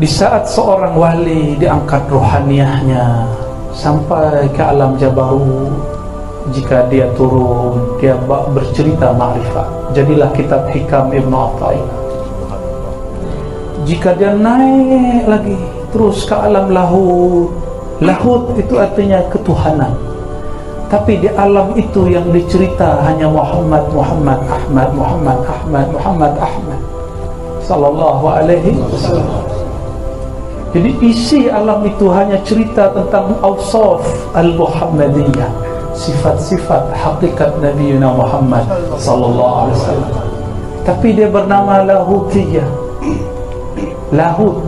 Di saat seorang wali diangkat rohaniahnya sampai ke alam jabarut, jika dia turun, dia bercerita ma'rifat. Jadilah kitab Hikam Ibn Atha'illah. Jika dia naik lagi terus ke alam lahut, lahut itu artinya ketuhanan. Tapi di alam itu yang dicerita hanya Muhammad, Muhammad, Ahmad, Muhammad, Ahmad, Muhammad, Ahmad sallallahu alaihi wasallam. Jadi isi alam itu hanya cerita tentang awsaf al-Muhammadiyah, sifat-sifat hakikat Nabi Muhammad sallallahu alaihi wasallam. Tapi dia bernama lahutiyah, lahut.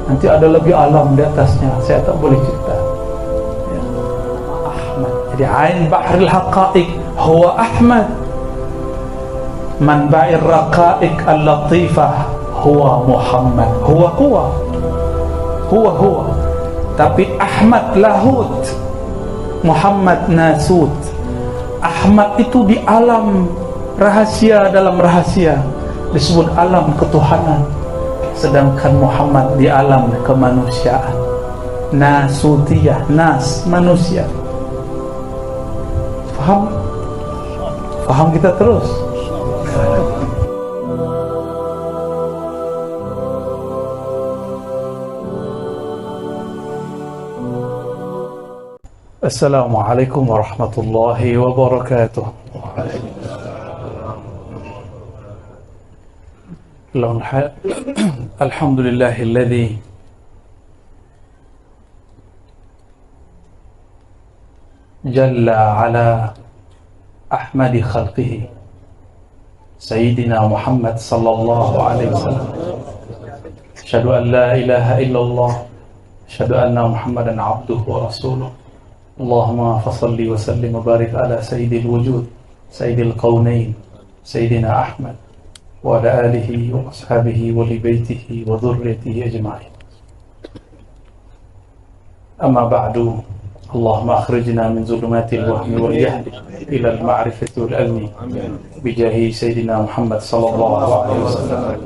Nanti ada lagi alam di atasnya, saya tak boleh cerita. Ahmad. Jadi ain bahril haqa'iq huwa Ahmad, manba'ir raqa'iq al-latifah huwa Muhammad, huwa. Tapi Ahmad lahut, Muhammad nasut. Ahmad itu di alam rahasia, dalam rahasia disebut alam ketuhanan, sedangkan Muhammad di alam kemanusiaan, nasutiyah, nas manusia. Faham kita terus? Assalamualaikum warahmatullahi wabarakatuh. Alhamdulillahilladzi jalla ala ahmadi khalqihi Sayyidina Muhammad sallallahu alaihi wasallam. Asyhadu an la ilaha illallah, asyhadu anna Muhammadan abduhu wa rasuluh. Allahumma fasalli wa sallim wa barik ala sayyidil wujud, sayyidil qawnain, sayyidina Ahmad wa ala alihi wa ashabihi wa li baitihi wa dhurriyyatihi ajma'in. Amma ba'du, Allahumma akhrijna min zulumatil wahmi wal jahli ila al-ma'rifati wal ilmi bijahi sayyidina Muhammad sallallahu alaihi wasallam.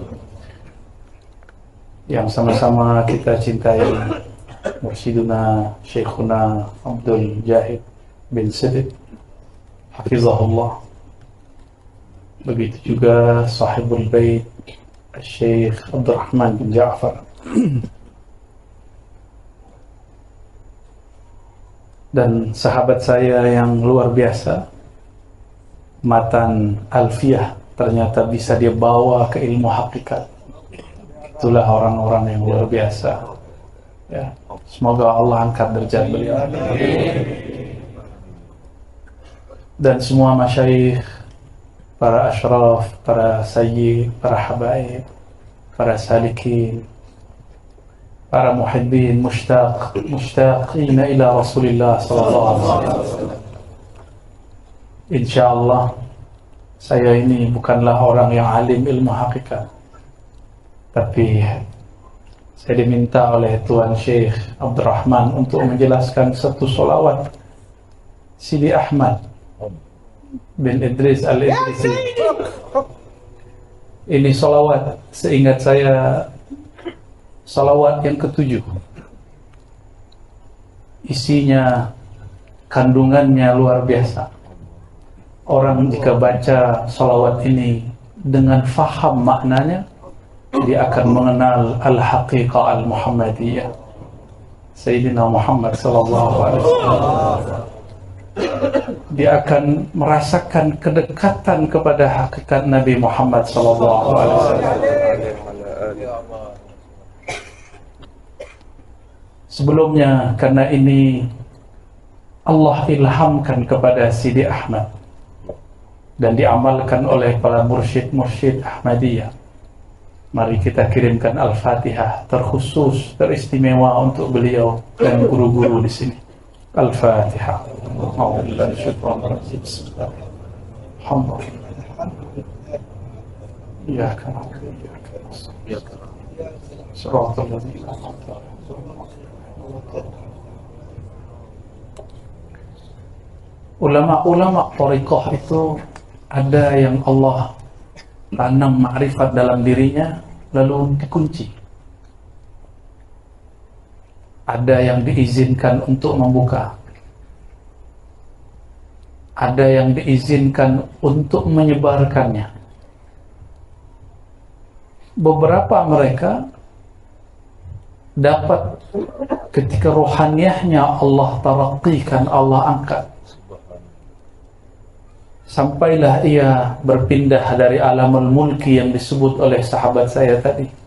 Yang sama-sama kita cintai Mursyiduna Syekhuna Abdul Jahid bin Siddiq hafizahullah. Begitu juga sahibul bait Syekh Abdurrahman bin Ja'far. Dan sahabat saya yang luar biasa, Matan Alfiyah, ternyata bisa dia bawa ke ilmu hakikat. Itulah orang-orang yang luar biasa, ya. Semoga Allah angkat derajat beliau. Dan semua masyayikh, para asyraf, para sayyid, para habaib, para salikin, para muhibbin, mushtaqina ila Rasulillah sallallahu alaihi wasallam. Insyaallah saya ini bukanlah orang yang alim ilmu hakikat, tapi saya diminta oleh Tuan Syekh Abdurrahman untuk menjelaskan satu solawat Sidi Ahmad bin Idris Al-Idrisi. Ini solawat, seingat saya, solawat yang ke-7. Isinya, kandungannya luar biasa. Orang jika baca solawat ini dengan faham maknanya, dia akan mengenal al-haqiqah al-Muhammadiyah Sayyidina Muhammad sallallahu alaihi wasallam. Dia akan merasakan kedekatan kepada hakikat Nabi Muhammad sallallahu alaihi wasallam. Sebelumnya, karena ini Allah ilhamkan kepada Sidi Ahmad dan diamalkan oleh para mursyid-mursyid Ahmadiyah, mari kita kirimkan Al-Fatihah terkhusus, teristimewa untuk beliau dan guru-guru di sini. Al-Fatihah. Ulama-ulama thariqah itu ada yang Allah tanam ma'rifat dalam dirinya lalu dikunci, Ada yang diizinkan untuk membuka, ada yang diizinkan untuk menyebarkannya. Beberapa mereka dapat ketika rohaniahnya Allah taraqikan, Allah angkat, sampailah ia berpindah dari alamul mulki yang disebut oleh sahabat saya tadi.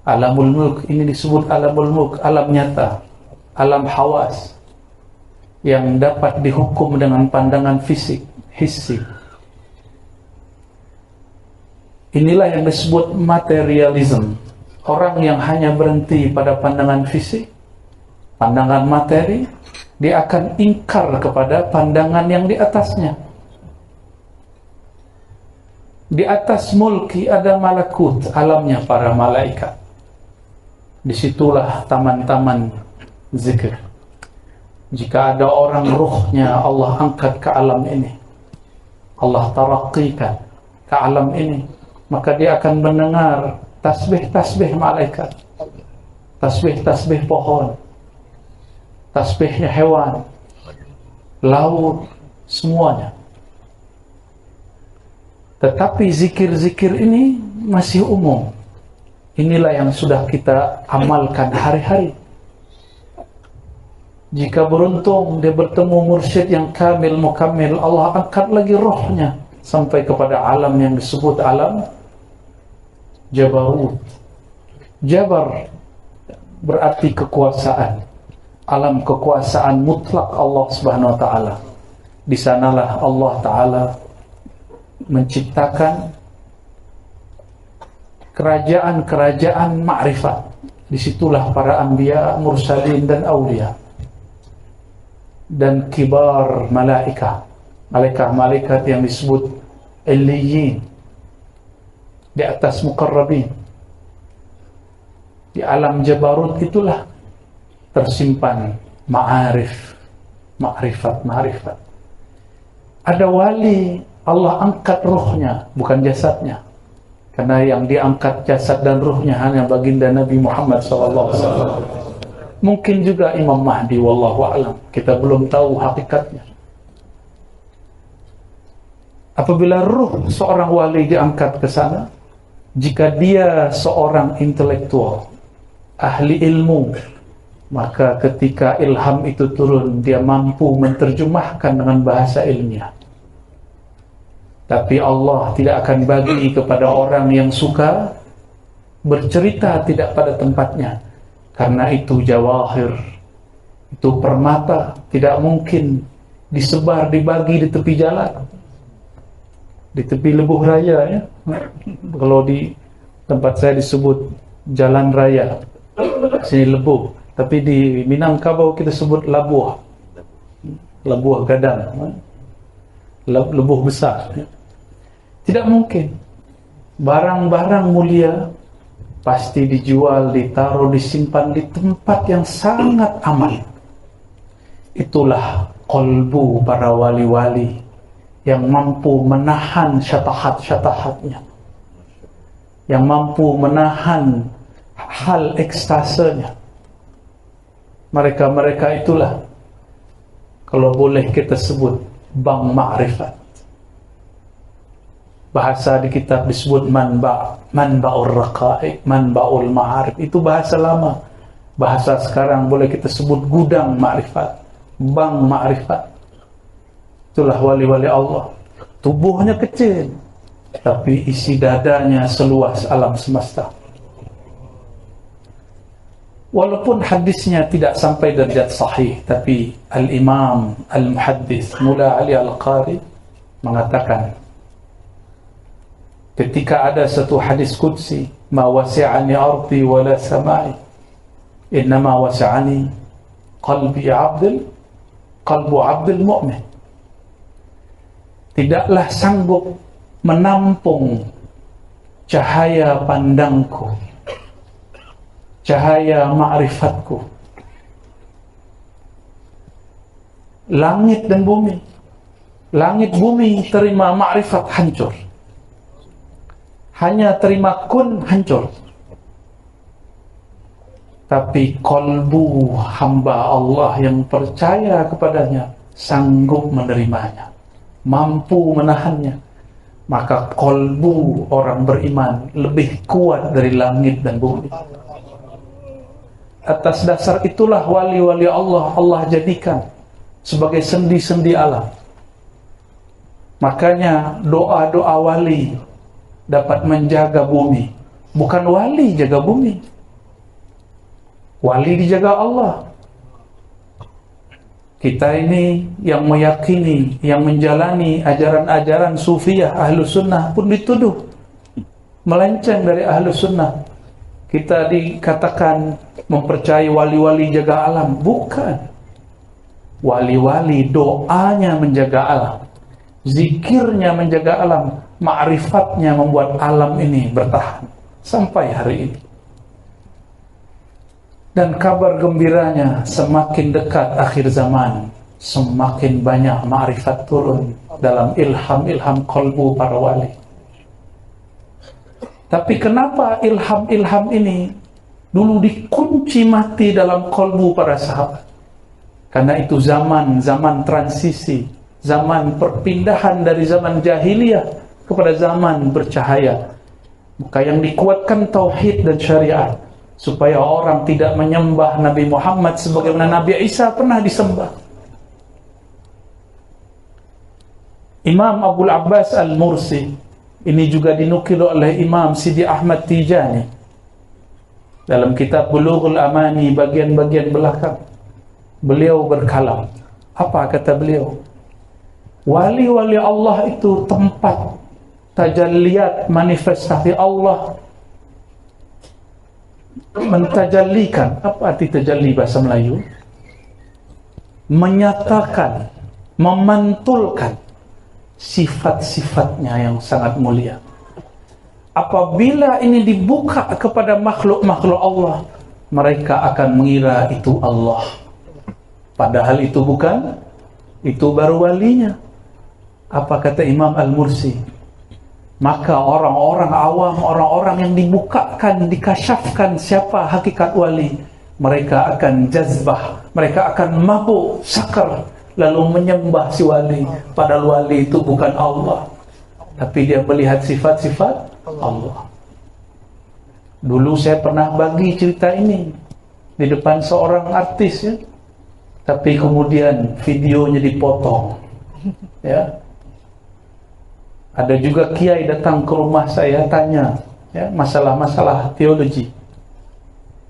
Alamul mulk ini disebut alamul mulk, alam nyata, alam hawas yang dapat dihukum dengan pandangan fisik, hissi. Inilah yang disebut materialism. Orang yang hanya berhenti pada pandangan fisik, pandangan materi, dia akan ingkar kepada pandangan yang di atasnya. Di atas mulki ada malakut, alamnya para malaikat. Disitulah taman-taman zikir. Jika ada orang ruhnya Allah angkat ke alam ini, Allah taraqikan ke alam ini, maka dia akan mendengar tasbih-tasbih malaikat, tasbih-tasbih pohon, tasbihnya hewan, laut, semuanya. Tetapi zikir-zikir ini masih umum. Inilah yang sudah kita amalkan hari-hari. Jika beruntung dia bertemu mursyid yang kamil, mukamil, Allah angkat lagi rohnya sampai kepada alam yang disebut alam Jabarut. Jabar berarti kekuasaan, alam kekuasaan mutlak Allah Subhanahu wa taala. Di sanalah Allah taala menciptakan kerajaan-kerajaan ma'rifat. Disitulah para anbiya, mursalin dan aulia, dan kibar malaikah, malaikat-malaikat yang disebut illiyin, di atas muqarrabin. Di alam Jabarut itulah tersimpan ma'arif, ma'rifat. Ada wali Allah angkat ruhnya, bukan jasadnya. Karena yang diangkat jasad dan ruhnya hanya baginda Nabi Muhammad SAW. Mungkin juga Imam Mahdi, wallahu a'lam. Kita belum tahu hakikatnya. Apabila ruh seorang wali diangkat ke sana, jika dia seorang intelektual, ahli ilmu, maka ketika ilham itu turun, dia mampu menerjemahkan dengan bahasa ilmiah. Tapi Allah tidak akan bagi kepada orang yang suka bercerita tidak pada tempatnya. Karena itu jawahir, itu permata, tidak mungkin disebar, dibagi di tepi jalan, di tepi Lebuh Raya, ya. Kalau di tempat saya disebut Jalan Raya, sini Lebuh. Tapi di Minangkabau kita sebut Labuh, Labuh Gadang, Lebuh besar. Tidak mungkin. Barang-barang mulia pasti dijual, ditaruh, disimpan di tempat yang sangat aman. Itulah qalbu para wali-wali yang mampu menahan syatahat-syatahatnya, yang mampu menahan hal ekstasenya. Mereka-mereka itulah, kalau boleh kita sebut, bank ma'rifat. Bahasa di kitab disebut manba'ur raqa'iq, manba'ul ma'arif. Itu bahasa lama. Bahasa sekarang boleh kita sebut gudang ma'rifat, bank ma'rifat. Itulah wali-wali Allah. Tubuhnya kecil, tapi isi dadanya seluas alam semesta. Walaupun hadisnya tidak sampai derajat sahih, tapi Al-Imam Al-Muhaddis Mula Ali Al-Qari mengatakan, ketika ada satu hadis qudsi, ma wasi'ani ardi wala sama'i, innama wasi'ani qalbu abdil mu'min. Tidaklah sanggup menampung cahaya pandangku, cahaya ma'rifatku, langit dan bumi. Langit bumi terima ma'rifat hancur, hanya terima kun hancur. tapi kolbu hamba Allah yang percaya kepadanya sanggup menerimanya, mampu menahannya. Maka kolbu orang beriman lebih kuat dari langit dan bumi. Atas dasar itulah wali-wali Allah jadikan sebagai sendi-sendi alam. Makanya doa-doa wali dapat menjaga bumi. Bukan wali jaga bumi, wali dijaga Allah. Kita ini yang meyakini, yang menjalani ajaran-ajaran sufiyah Ahlus Sunnah pun dituduh melenceng dari Ahlus Sunnah. Kita dikatakan mempercayai wali-wali jaga alam. Bukan. Wali-wali doanya menjaga alam, zikirnya menjaga alam, ma'rifatnya membuat alam ini bertahan sampai hari ini. Dan kabar gembiranya, semakin dekat akhir zaman, semakin banyak ma'rifat turun dalam ilham-ilham kolbu para wali. Tapi kenapa ilham-ilham ini dulu dikunci mati dalam kolbu para sahabat? Karena itu zaman transisi, zaman perpindahan dari zaman jahiliyah kepada zaman bercahaya. Maka yang dikuatkan tauhid dan syariat, supaya orang tidak menyembah Nabi Muhammad sebagaimana Nabi Isa pernah disembah. Imam Abul Abbas Al-Mursi, ini juga dinukil oleh Imam Sidi Ahmad Tijani dalam kitab Bulughul Amani bagian-bagian belakang. Beliau berkalam. Apa kata beliau? Wali-wali Allah itu tempat tajalliat manifestasi Allah, mentajallikan. Apa arti tajalli bahasa Melayu? Menyatakan, memantulkan sifat-sifatnya yang sangat mulia. Apabila ini dibuka kepada makhluk-makhluk Allah, mereka akan mengira itu Allah, padahal itu bukan, itu baru walinya. Apa kata Imam Al-Mursi? Maka orang-orang awam, orang-orang yang dibukakan, dikasyafkan siapa hakikat wali, mereka akan jazbah, mereka akan mabuk, sakar, lalu menyembah si wali, padahal wali itu bukan Allah, tapi dia melihat sifat-sifat Allah. Dulu saya pernah bagi cerita ini di depan seorang artis, ya, tapi kemudian videonya dipotong, ya. Ada juga kiai datang ke rumah saya tanya, ya, masalah-masalah teologi.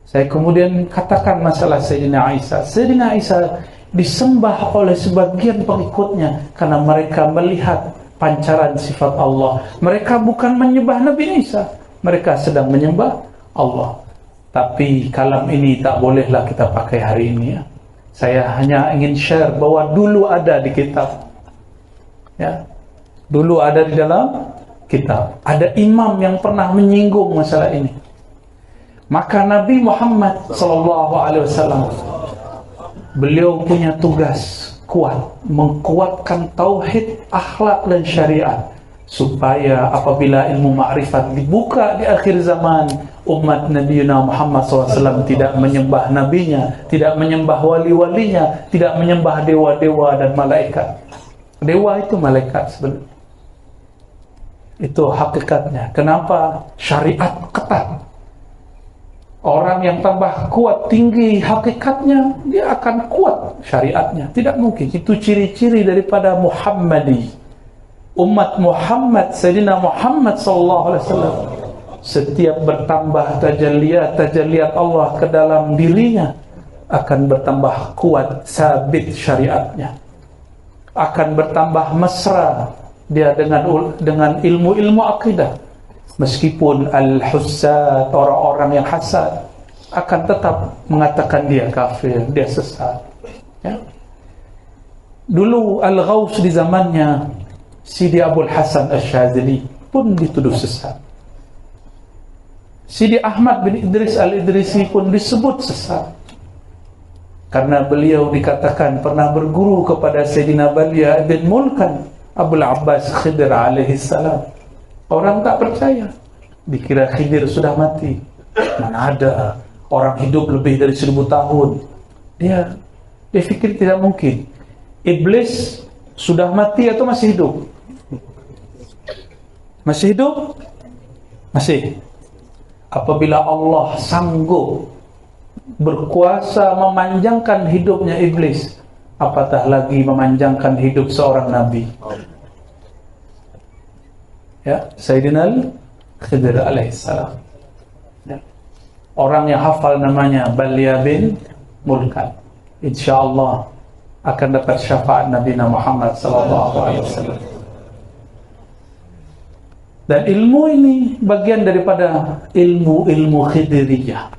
Saya kemudian katakan masalah Sayyidina Isa. Sayyidina Isa disembah oleh sebagian pengikutnya karena mereka melihat pancaran sifat Allah. Mereka bukan menyembah Nabi Isa, mereka sedang menyembah Allah. Tapi kalam ini tak bolehlah kita pakai hari ini, ya. Saya hanya ingin share bahwa dulu ada di kitab, ya. Dulu ada di dalam kitab. Ada imam yang pernah menyinggung masalah ini. Maka Nabi Muhammad SAW, beliau punya tugas kuat, mengkuatkan tauhid, akhlak dan syariat, supaya apabila ilmu ma'rifat dibuka di akhir zaman, umat Nabi Muhammad SAW tidak menyembah nabinya, tidak menyembah wali-walinya, tidak menyembah dewa-dewa dan malaikat. Dewa itu malaikat sebenarnya. Itu hakikatnya. Kenapa syariat ketat? Orang yang tambah kuat, tinggi hakikatnya, dia akan kuat syariatnya. Tidak mungkin. Itu ciri-ciri daripada Muhammadi. Umat Muhammad, Sayyidina Muhammad SAW. Setiap bertambah tajalliyat Allah ke dalam dirinya, akan bertambah kuat, sabit syariatnya. Akan bertambah mesra dia dengan ilmu-ilmu akidah. Meskipun al-hussad, orang-orang yang hasad, akan tetap mengatakan dia kafir, dia sesat, ya. Dulu Al-Ghaus di zamannya Sidi Abul Hasan Asy-Syadzili pun dituduh sesat. Sidi Ahmad bin Idris Al-Idrisi pun disebut sesat, karena beliau dikatakan pernah berguru kepada Sayyidina Balia bin Mulkan Abul Abbas Khidir alaihi salam. Orang tak percaya, dikira Khidir sudah mati. Mana ada orang hidup lebih dari 1000 tahun. Dia fikir tidak mungkin. Iblis sudah mati atau masih hidup? Masih hidup? Masih. Apabila Allah sanggup berkuasa memanjangkan hidupnya iblis, apatah lagi memanjangkan hidup seorang nabi. Ya, Sayyidina Khidir alaihissalam. Ya. Orang yang hafal namanya Balya bin Mulkan, insyaallah akan dapat syafaat Nabi Muhammad sallallahu alaihi wasallam. Dan ilmu ini bagian daripada ilmu Khidiriyah.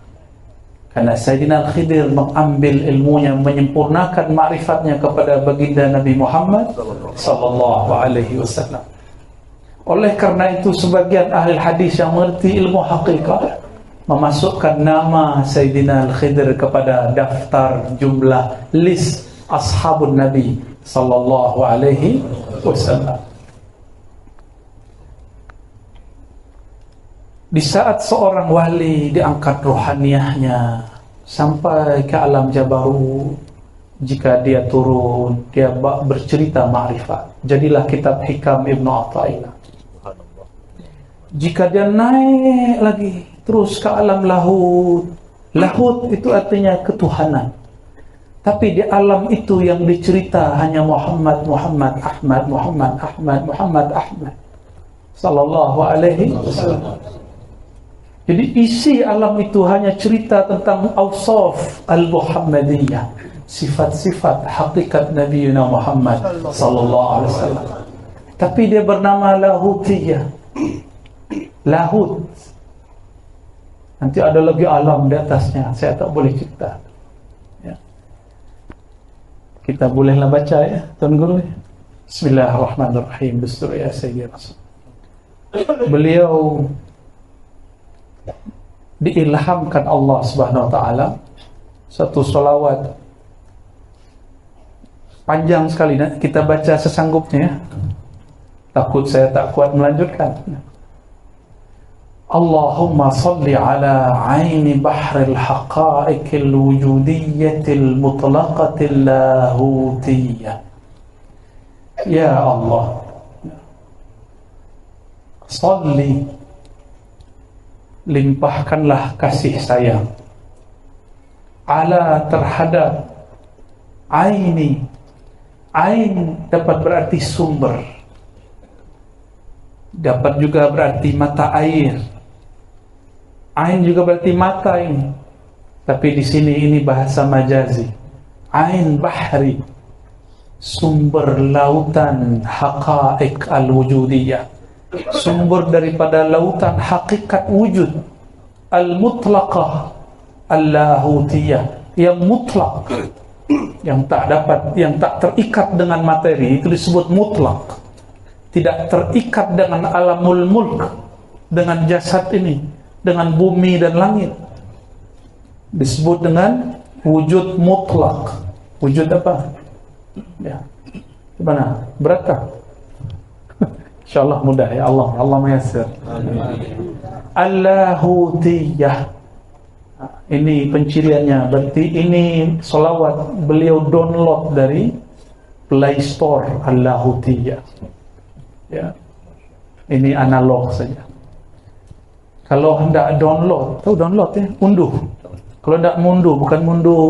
Karena Sayyidina Khidir mengambil ilmunya, menyempurnakan ma'rifatnya kepada baginda Nabi Muhammad sallallahu alaihi wasallam. Oleh karena itu sebagian ahli hadis yang mengerti ilmu hakikat memasukkan nama Sayyidina Khidir kepada daftar jumlah list ashabun Nabi sallallahu alaihi wasallam. Di saat seorang wali diangkat rohaniahnya sampai ke alam jabarut, jika dia turun, dia bercerita ma'rifat. Jadilah kitab Hikam Ibnu Athaillah. Jika dia naik lagi terus ke alam lahut, lahut itu artinya ketuhanan. Tapi di alam itu yang dicerita hanya Muhammad Ahmad sallallahu alaihi wasallam. Jadi isi alam itu hanya cerita tentang awsaf al-Muhammadiyah, sifat-sifat hakikat Nabi Muhammad sallallahu alaihi wasallam. Tapi dia bernama Lahutiyah. Lahut. Nanti ada lagi alam di atasnya, saya tak boleh cerita. Ya. Kita bolehlah baca ya, Tuan Guru. Bismillahirrahmanirrahim. Bistur ya Sayyidi Rasul. Beliau diilhamkan Allah Subhanahu wa taala satu salawat panjang sekali, kita baca sesanggupnya ya. Takut saya tak kuat melanjutkan. Allahumma salli ala aini bahril haqa'iqil wujudiyatil mutlaqatil lahutiyah. Ya Allah, salli, limpahkanlah kasih sayang ala terhadap aini. Ain dapat berarti sumber, dapat juga berarti mata air. Ain juga berarti mata ini, tapi di sini ini bahasa majazi. Ain bahri, sumber lautan haqa'iq al-wujudiyah, sumber daripada lautan hakikat wujud al-mutlaqah al-lahutiyah, yang mutlak, yang tak dapat, yang tak terikat dengan materi, itu disebut mutlak. Tidak terikat dengan alamul mulk, dengan jasad ini, dengan bumi dan langit, disebut dengan wujud mutlak. Wujud apa? Ya, gimana? Beratkah? InsyaAllah mudah ya Allah. Allah meyassir. Allahutiyah. Ini penciriannya. Berarti ini solawat beliau download dari Play Store. Allahutiyah. Ya, ini analog saja. Kalau hendak download, tahu download ya, unduh. Kalau hendak munduh, bukan munduh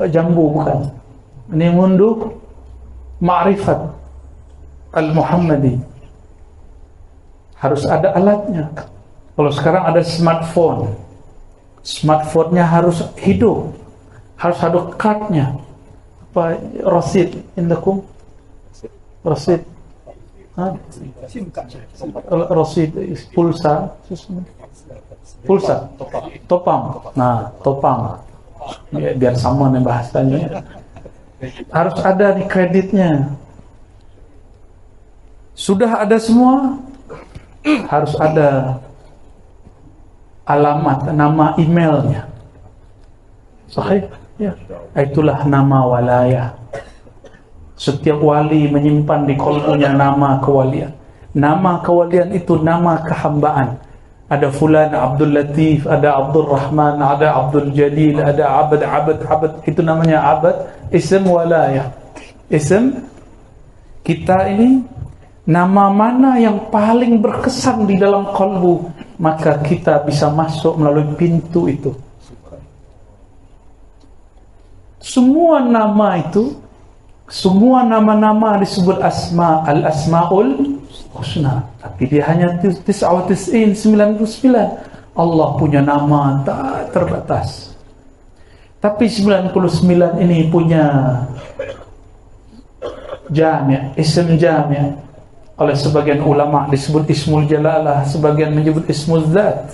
jambu, bukan. Ini munduh ma'rifat al-Muhammadi. Harus ada alatnya. Kalau sekarang ada smartphone, smartphone-nya harus hidup, harus ada card-nya. Apa, rasid indakum? Rasid. Rasid, pulsa. Pulsa, topang. Nah, topang. Biar sama nih bahasanya. Harus ada di kreditnya. Sudah ada semua. Harus ada alamat, nama emailnya. Sahih? Ya. Itulah nama walayah. Setiap wali menyimpan di kolbunya nama kewalian. Nama kewalian itu nama kehambaan. Ada fulan Abdul Latif, ada Abdul Rahman, ada Abdul Jalil, ada abad. Itu namanya abad. Ism walayah. Ism, kita ini nama mana yang paling berkesan di dalam kalbu, maka kita bisa masuk melalui pintu itu. Semua nama itu, semua nama-nama disebut asma, al-asmaul husna, tapi dia hanya 99. Allah punya nama tak terbatas, tapi 99 ini punya jami', ism jami'. Oleh sebagian ulama disebut ismul jalalah, sebagian menyebut ismul zat,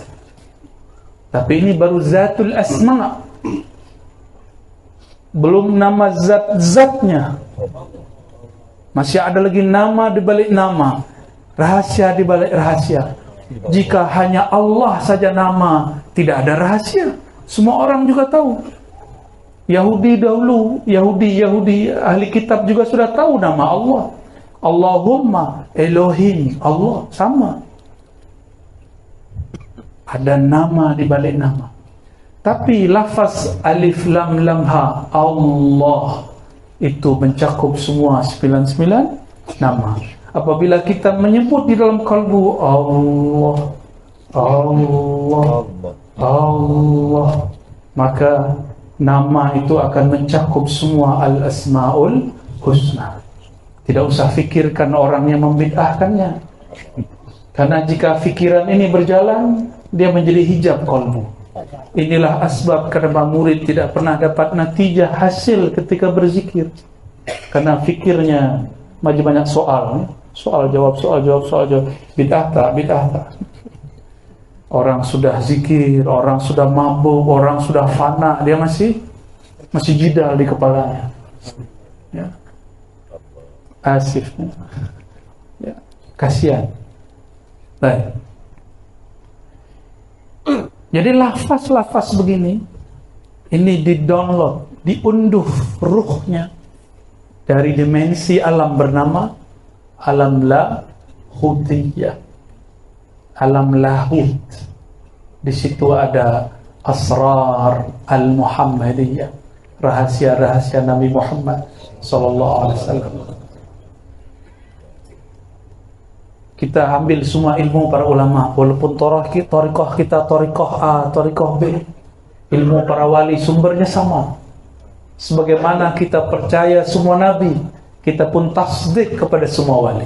tapi ini baru zatul asma', belum nama zat-zatnya. Masih ada lagi nama di balik nama, rahasia di balik rahasia. Jika hanya Allah saja nama, tidak ada rahasia, semua orang juga tahu. Yahudi dahulu, Yahudi ahli kitab juga sudah tahu nama Allah. Allahumma, Elohim, Allah, sama. Ada nama di balik nama. Tapi lafaz alif lam lam ha, Allah, itu mencakup semua 99 nama. Apabila kita menyebut di dalam kalbu Allah, Allah, Allah, maka nama itu akan mencakup semua al-asmaul husna. Tidak usah fikirkan orang yang membid'ahkannya, karena jika fikiran ini berjalan, dia menjadi hijab kalbu. Inilah asbab kenapa murid tidak pernah dapat natijah hasil ketika berzikir, karena fikirnya masih banyak soal jawab. Bid'ah tak. Orang sudah zikir, orang sudah mabuk, orang sudah fana, dia masih jidal di kepalanya, ya. Asif, ya. Kasihan. Baik. Jadi lafaz-lafaz begini, ini di-download, diunduh ruhnya dari dimensi alam bernama alam lahutiyah, alam lahut. Di situ ada asrar al-Muhammadiyah, rahasia-rahasia Nabi Muhammad sallallahu alaihi wasallam. Kita ambil semua ilmu para ulama, walaupun thariqah kita thariqah A, thariqah B, ilmu para wali sumbernya sama. Sebagaimana kita percaya semua nabi, kita pun tasdik kepada semua wali.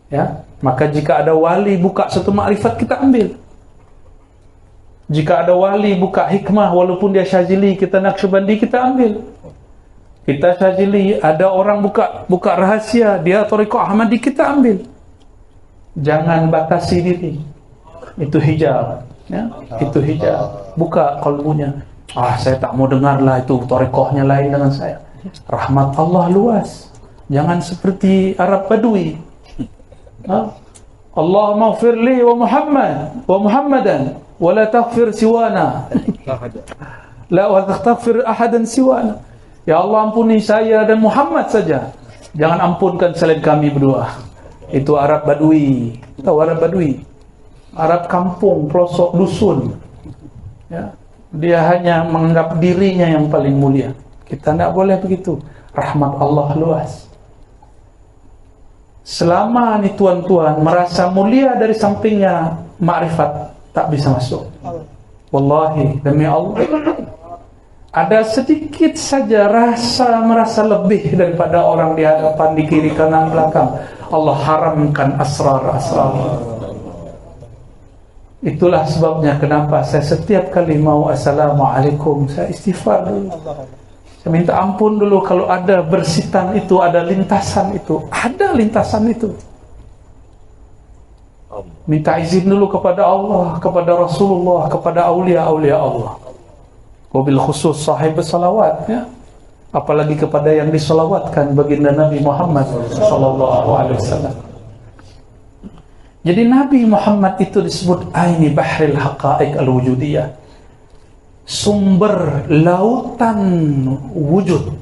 Ya, maka jika ada wali buka satu makrifat, kita ambil. Jika ada wali buka hikmah, walaupun dia Syazili, kita Naqsyabandi, kita ambil. Kita Syazili, ada orang buka rahasia, dia thariqah Ahmadi, kita ambil. Jangan batasi diri, itu hijab, ya? Itu hijab. Buka kalbunya. Saya tak mau dengar lah, itu thariqahnya lain dengan saya. Rahmat Allah luas. Jangan seperti Arab Badui. Allahumma ighfir li wa Muhammadan wa la taghfir siwana. La wa taghfir ahadan siwana. Ya Allah, ampuni saya dan Muhammad saja, jangan ampunkan selain kami berdua. Itu Arab Badui. Tahu Arab Badui? Arab kampung, pelosok dusun, ya. Dia hanya menganggap dirinya yang paling mulia. Kita tidak boleh begitu. Rahmat Allah luas. Selama ni tuan-tuan merasa mulia dari sampingnya, makrifat tak bisa masuk. Wallahi, demi Allah, ada sedikit saja merasa lebih daripada orang di hadapan, di kiri, kanan, belakang, Allah haramkan asrar-asrar. Itulah sebabnya kenapa saya setiap kali mau assalamualaikum, saya istighfar dulu. Saya minta ampun dulu kalau ada bersitan itu, ada lintasan itu. Ada lintasan itu. Minta izin dulu kepada Allah, kepada Rasulullah, kepada aulia-aulia Allah. Wabil khusus sahib salawat, ya. Apalagi kepada yang disalawatkan baginda Nabi Muhammad sallallahu alaihi wasallam. Jadi Nabi Muhammad itu disebut aini bahril haqa'iq al-wujudiyah, sumber lautan wujud.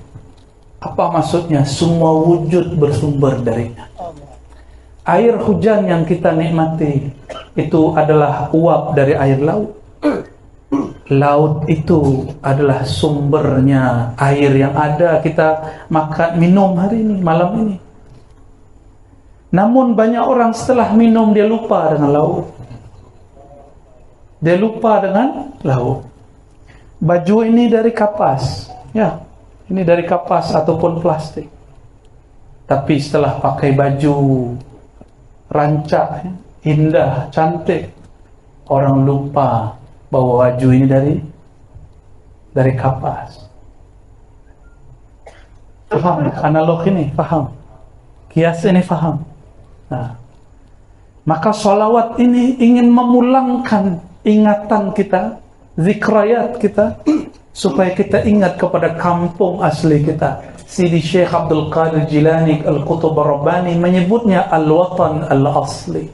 Apa maksudnya? Semua wujud bersumber darinya. Air hujan yang kita nikmati itu adalah uap dari air laut. Laut itu adalah sumbernya air yang ada kita makan, minum hari ini, malam ini. Namun banyak orang setelah minum dia lupa dengan laut. Dia lupa dengan laut. Baju ini dari kapas, ya, ini dari kapas ataupun plastik. Tapi setelah pakai baju rancak, ya, indah, cantik, orang lupa bahwa baju ini dari kapas. Faham analog ini? Faham? Kias ini faham? Nah, maka sholawat ini ingin memulangkan ingatan kita, zikrayat kita, supaya kita ingat kepada kampung asli kita. Sidi Syekh Abdul Qadir Jilani Al-Qutub Ar-Rabbani menyebutnya al-watan al-asli.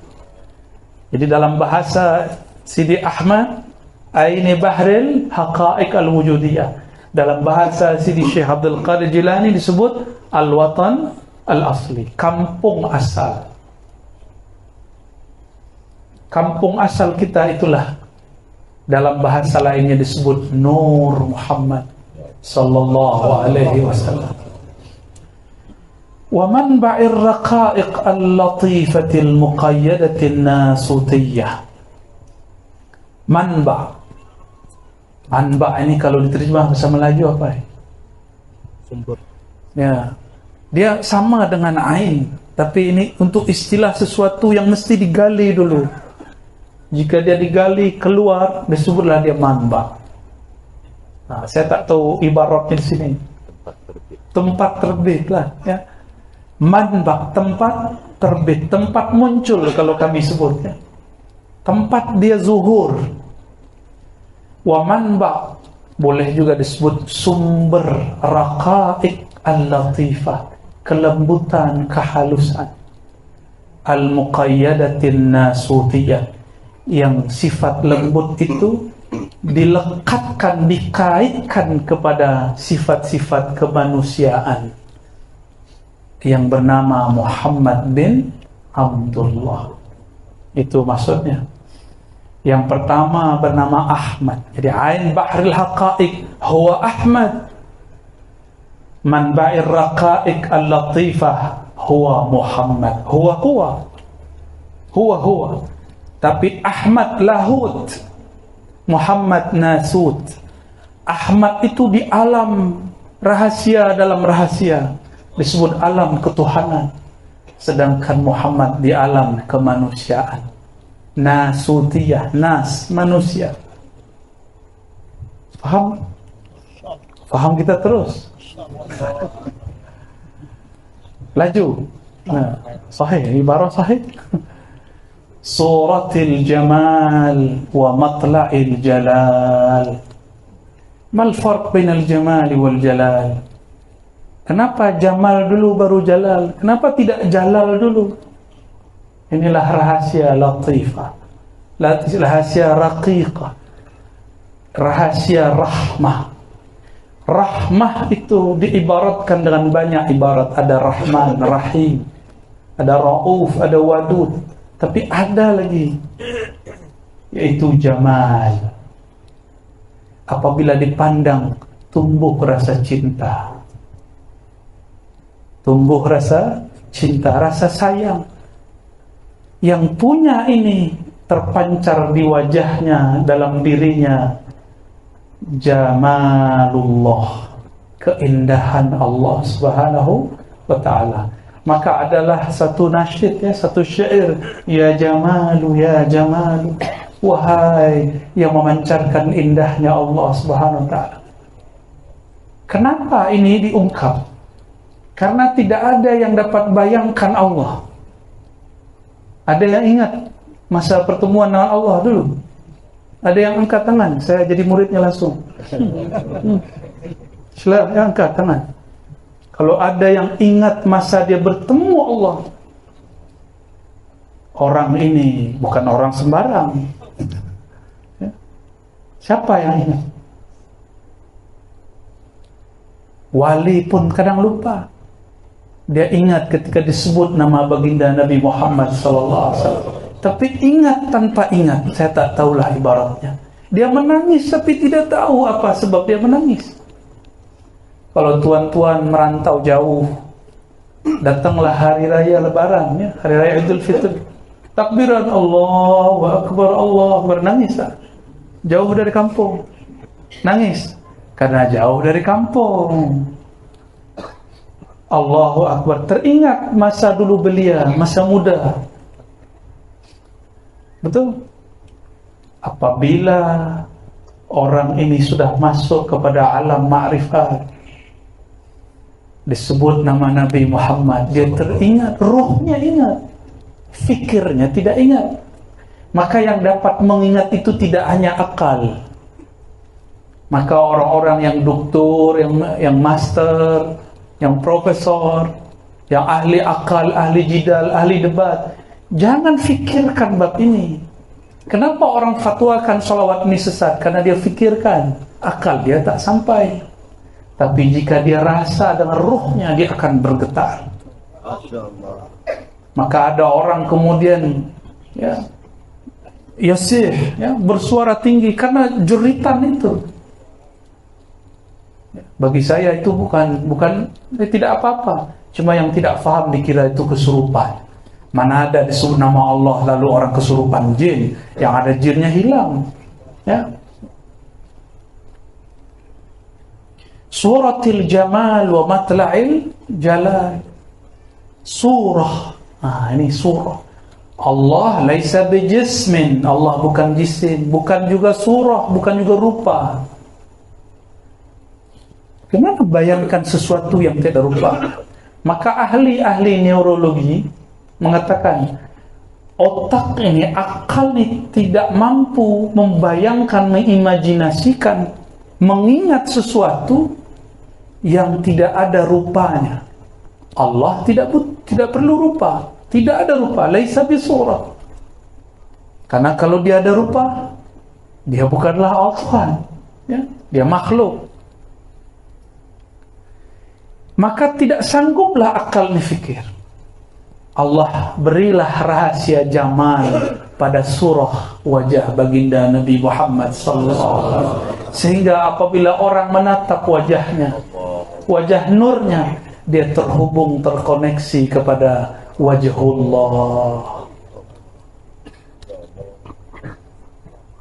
Jadi dalam bahasa Sidi Ahmad, Aini Bahril Haqa'iq Al-Wujudiyah. Dalam bahasa Sidi Syekh Abdul Qadir Jilani disebut al-watan al-asli, kampung asal. Kampung asal kita itulah dalam bahasa lainnya disebut Nur Muhammad sallallahu alaihi wasallam. Wa manba'ir raqa'iq al-latifatil muqayyadatin nasutiyah. Manba' ini kalau diterjemah bahasa Melayu apa ya? Sumber. Ya. Dia sama dengan ain, tapi ini untuk istilah sesuatu yang mesti digali dulu. Jika dia digali keluar, disebutlah dia manba. Nah, saya tak tahu ibaratnya di sini. Tempat terbit lah, ya. Manba, tempat terbit, tempat muncul kalau kami sebutnya. Tempat dia zuhur. Wa manba boleh juga disebut sumber raqa'iq al-latifah, kelembutan, kehalusan. Al-muqayyadatin nasutiyah, yang sifat lembut itu dilekatkan, dikaitkan kepada sifat-sifat kemanusiaan yang bernama Muhammad bin Abdullah. Itu maksudnya. Yang pertama bernama Ahmad. Jadi Ain Bahril Haqa'iq huwa Ahmad. Manba'ir Raqa'iq Al-Latifah huwa Muhammad. Huwa. Tapi Ahmad lahut, Muhammad nasut. Ahmad itu di alam rahasia, dalam rahasia disebut alam ketuhanan, sedangkan Muhammad di alam kemanusiaan. Nasutiyah, nas, manusia. Faham? Faham kita terus? Laju. Nah, sahih, ibarat sahih. Suratil jamal wa matla'il jalal. Mal farq bainal jamal wal jalal? Kenapa jamal dulu baru jalal? Kenapa tidak jalal dulu? Inilah rahasia latifah, rahasia raqiqah, rahasia rahmah. Rahmah itu diibaratkan dengan banyak ibarat. Ada Rahman, Rahim, ada Rauf, ada Wadud. Tapi ada lagi, yaitu Jamal. Apabila dipandang, tumbuh rasa cinta. Tumbuh rasa cinta, rasa sayang. Yang punya ini terpancar di wajahnya, dalam dirinya. Jamalullah, keindahan Allah Subhanahu wa ta'ala. Maka adalah satu nasyid, ya, satu syair, ya jamalu, ya jamalu, wahai yang memancarkan indahnya Allah Subhanahu wa ta'ala. Kenapa ini diungkap? Karena tidak ada yang dapat bayangkan Allah. Ada yang ingat masa pertemuan dengan Allah dulu? Ada yang angkat tangan? Saya jadi muridnya langsung. Silahkan yang angkat tangan. Kalau ada yang ingat masa dia bertemu Allah. Orang ini bukan orang sembarang. Ya. Siapa yang ingat? Wali pun kadang lupa. Dia ingat ketika disebut nama baginda Nabi Muhammad SAW. Tapi ingat tanpa ingat, saya tak tahulah ibaratnya. Dia menangis tapi tidak tahu apa sebab dia menangis. Kalau tuan-tuan merantau jauh, datanglah hari raya Lebaran, ya, hari raya Idul Fitri. Takbiran Allahu Akbar, Allahu Akbar, nangis tak? Jauh dari kampung, nangis karena jauh dari kampung. Allahu Akbar, teringat masa dulu belia, masa muda. Betul? Apabila orang ini sudah masuk kepada alam ma'rifat, disebut nama Nabi Muhammad, dia teringat, rohnya ingat, fikirnya tidak ingat. Maka yang dapat mengingat itu tidak hanya akal. Maka orang-orang yang doktor, yang master, yang profesor, yang ahli akal, ahli jidal, ahli debat, jangan fikirkan bab ini. Kenapa orang fatwakan salawat ini sesat? Karena dia fikirkan, akal dia tak sampai. Tapi jika dia rasa dengan ruhnya, dia akan bergetar. Maka ada orang kemudian yasih, bersuara tinggi karena jeritan itu. Bagi saya itu bukan tidak apa-apa. Cuma yang tidak faham dikira itu kesurupan. Mana ada disebut nama Allah lalu orang kesurupan jin, yang ada jinnya hilang. Ya. Suratil Jamal wa Matla'il Jalal. Surah. Ini surah. Allah laisa bijismin. Allah bukan jisim, bukan juga surah, bukan juga rupa. Gimana bayangkan sesuatu yang tidak rupa? Maka ahli-ahli neurologi mengatakan otak ini, akal ini tidak mampu membayangkan, mengimajinasikan, mengingat sesuatu yang tidak ada rupanya. Allah tidak perlu rupa, tidak ada rupa, laisa bisurah. Karena kalau dia ada rupa, dia bukanlah Allah, ya, dia makhluk. Maka tidak sangguplah akal ini fikir. Allah berilah rahasia jamal pada surah wajah baginda Nabi Muhammad SAW, sehingga apabila orang menatap wajahnya, wajah nurnya, dia terhubung, terkoneksi kepada wajhullah.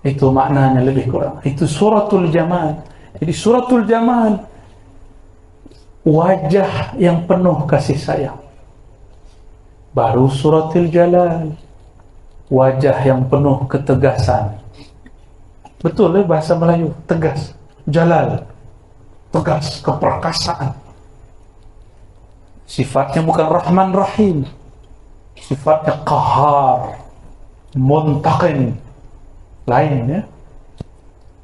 Itu maknanya lebih kurang. Itu suratul jamal. Jadi suratul jamal, wajah yang penuh kasih sayang. Baru suratul jalal, wajah yang penuh ketegasan. Betul ya bahasa Melayu, tegas. Jalal, tegas, keperkasaan. Sifatnya bukan Rahman Rahim, sifatnya qahar, muntaqim, lain ya.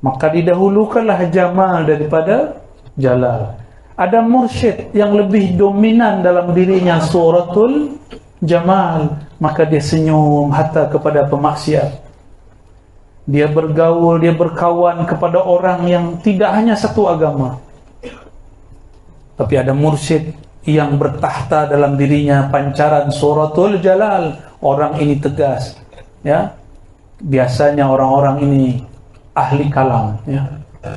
Maka didahulukanlah jamal daripada jalal. Ada mursyid yang lebih dominan dalam dirinya suratul jamal, maka dia senyum hatta kepada pemaksiat. Dia bergaul, dia berkawan kepada orang yang tidak hanya satu agama. Tapi ada mursyid yang bertahta dalam dirinya pancaran suratul jalal. Orang ini tegas, ya. Biasanya orang-orang ini ahli kalam, ya.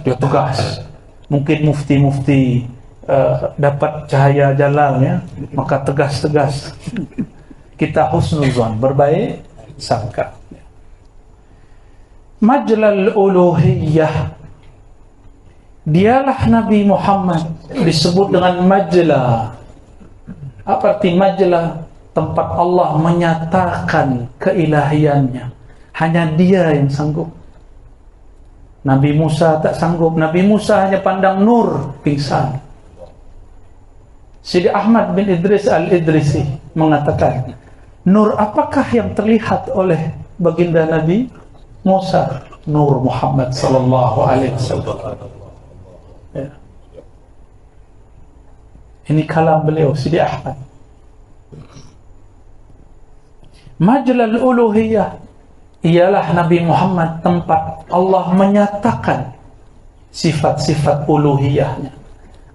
Dia tegas. Mungkin mufti-mufti dapat cahaya jalal, ya, maka tegas-tegas. Kita husnuzon, berbaik sangka. Majlal uluhiyah, dialah Nabi Muhammad disebut dengan majla. Apa arti majla? Tempat Allah menyatakan keilahiannya. Hanya dia yang sanggup. Nabi Musa tak sanggup. Nabi Musa hanya pandang nur, pingsan. Sidi Ahmad bin Idris al-Idrisi mengatakan, nur apakah yang terlihat oleh baginda Nabi Musa? Nur Muhammad sallallahu alaihi wasallam. Ya. Ini kalam beliau Sidi Ahmad. Majlal uluhiyah, ialah Nabi Muhammad tempat Allah menyatakan sifat-sifat uluhiyahnya.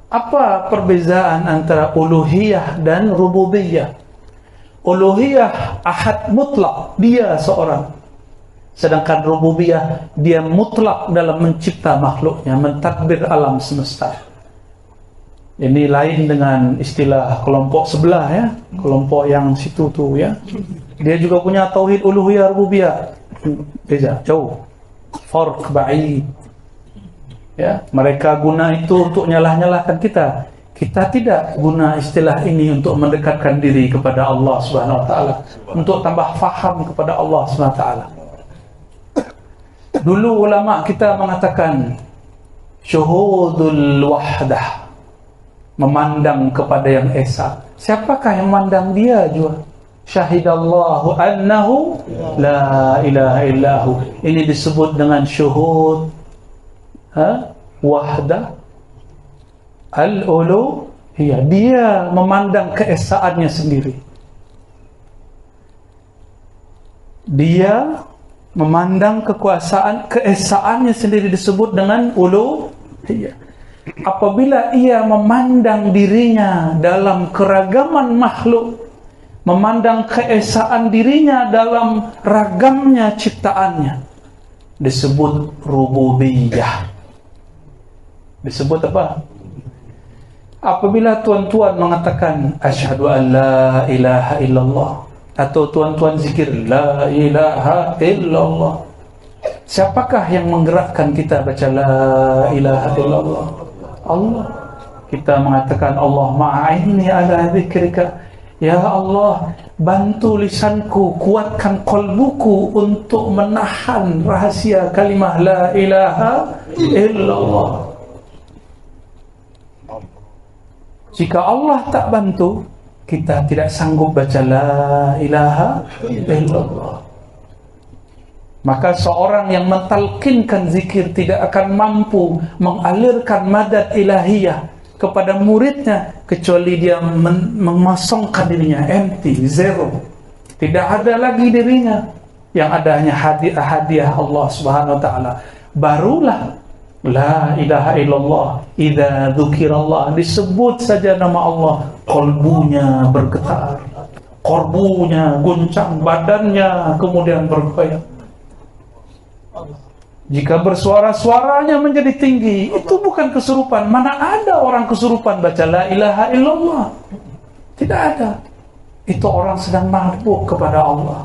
Apa perbezaan antara uluhiyah dan rububiyah? Uluhiyah ahad mutlak, dia seorang. Sedangkan rububiyah, dia mutlak dalam mencipta makhluknya, mentadbir alam semesta. Ini lain dengan istilah kelompok sebelah ya, kelompok yang situ tuh ya. Dia juga punya tauhid uluhiyah rububiyah. Beza, jauh. Farq ba'id. Ya, mereka guna itu untuk nyalah-nyalahkan kita. Kita tidak guna istilah ini untuk mendekatkan diri kepada Allah Subhanahu wa taala, untuk tambah faham kepada Allah Subhanahu wa taala. Dulu ulama kita mengatakan syuhudul wahdah, memandang kepada yang esa. Siapakah yang memandang dia juga? Syahidallahu annahu la ilaha illahu. Ini disebut dengan syuhud wahdah al-uluhiyah. Dia memandang keesaannya sendiri. Dia memandang keesaannya sendiri disebut dengan uluhiyah. Apabila ia memandang dirinya dalam keragaman makhluk, memandang keesaan dirinya dalam ragamnya ciptaannya, disebut rububiyah. Disebut apa? Apabila tuan-tuan mengatakan asyhadu an la ilaha illallah, atau tuan-tuan zikir la ilaha illallah, siapakah yang menggerakkan kita baca la ilaha illallah? Allah. Kita mengatakan Allah ma'inni ala dzikrika, ya Allah, bantu lisanku, kuatkan qalbuku untuk menahan rahasia kalimah la ilaha illallah. Jika Allah tak bantu, kita tidak sanggup baca la ilaha illallah. Maka seorang yang mentalkinkan zikir tidak akan mampu mengalirkan madad ilahiyah kepada muridnya kecuali dia memasongkan dirinya empty, zero. Tidak ada lagi dirinya, yang ada hanya hadiah Allah Subhanahu wa taala. Barulah la ilaha illallah, idza dzukirallah, disebut saja nama Allah, qalbunya bergetar, qalbunya guncang, badannya kemudian bergoyang. Jika bersuara, suaranya menjadi tinggi, itu bukan kesurupan. Mana ada orang kesurupan baca la ilaha illallah? Tidak ada. Itu orang sedang mabuk kepada Allah.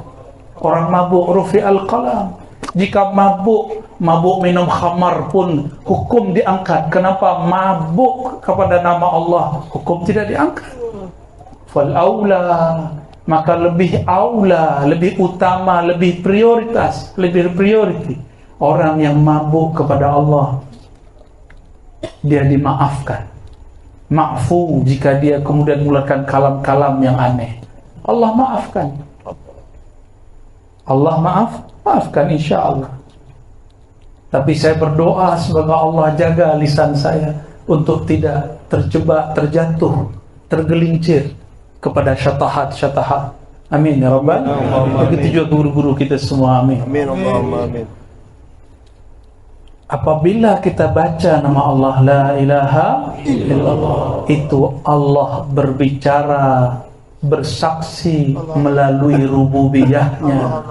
Orang mabuk rufi'al qalam. Jika mabuk minum khamar pun hukum diangkat. Kenapa mabuk kepada nama Allah hukum tidak diangkat? Fal aula, maka lebih aula, lebih utama, lebih prioritas, lebih priority orang yang mabuk kepada Allah, dia dimaafkan. Ma'fu jika dia kemudian mengeluarkan kalam-kalam yang aneh, Allah maafkan. Allah maafkan insya Allah. Tapi saya berdoa semoga Allah jaga lisan saya untuk tidak terjebak, terjatuh, tergelincir kepada syatahat-syatahat. Amin ya Rabbal. Begitu juga guru-guru kita semua. Amin. Amin Allahumma amin. Apabila kita baca nama Allah la ilaha illallah, itu Allah berbicara, bersaksi melalui rububiyahnya.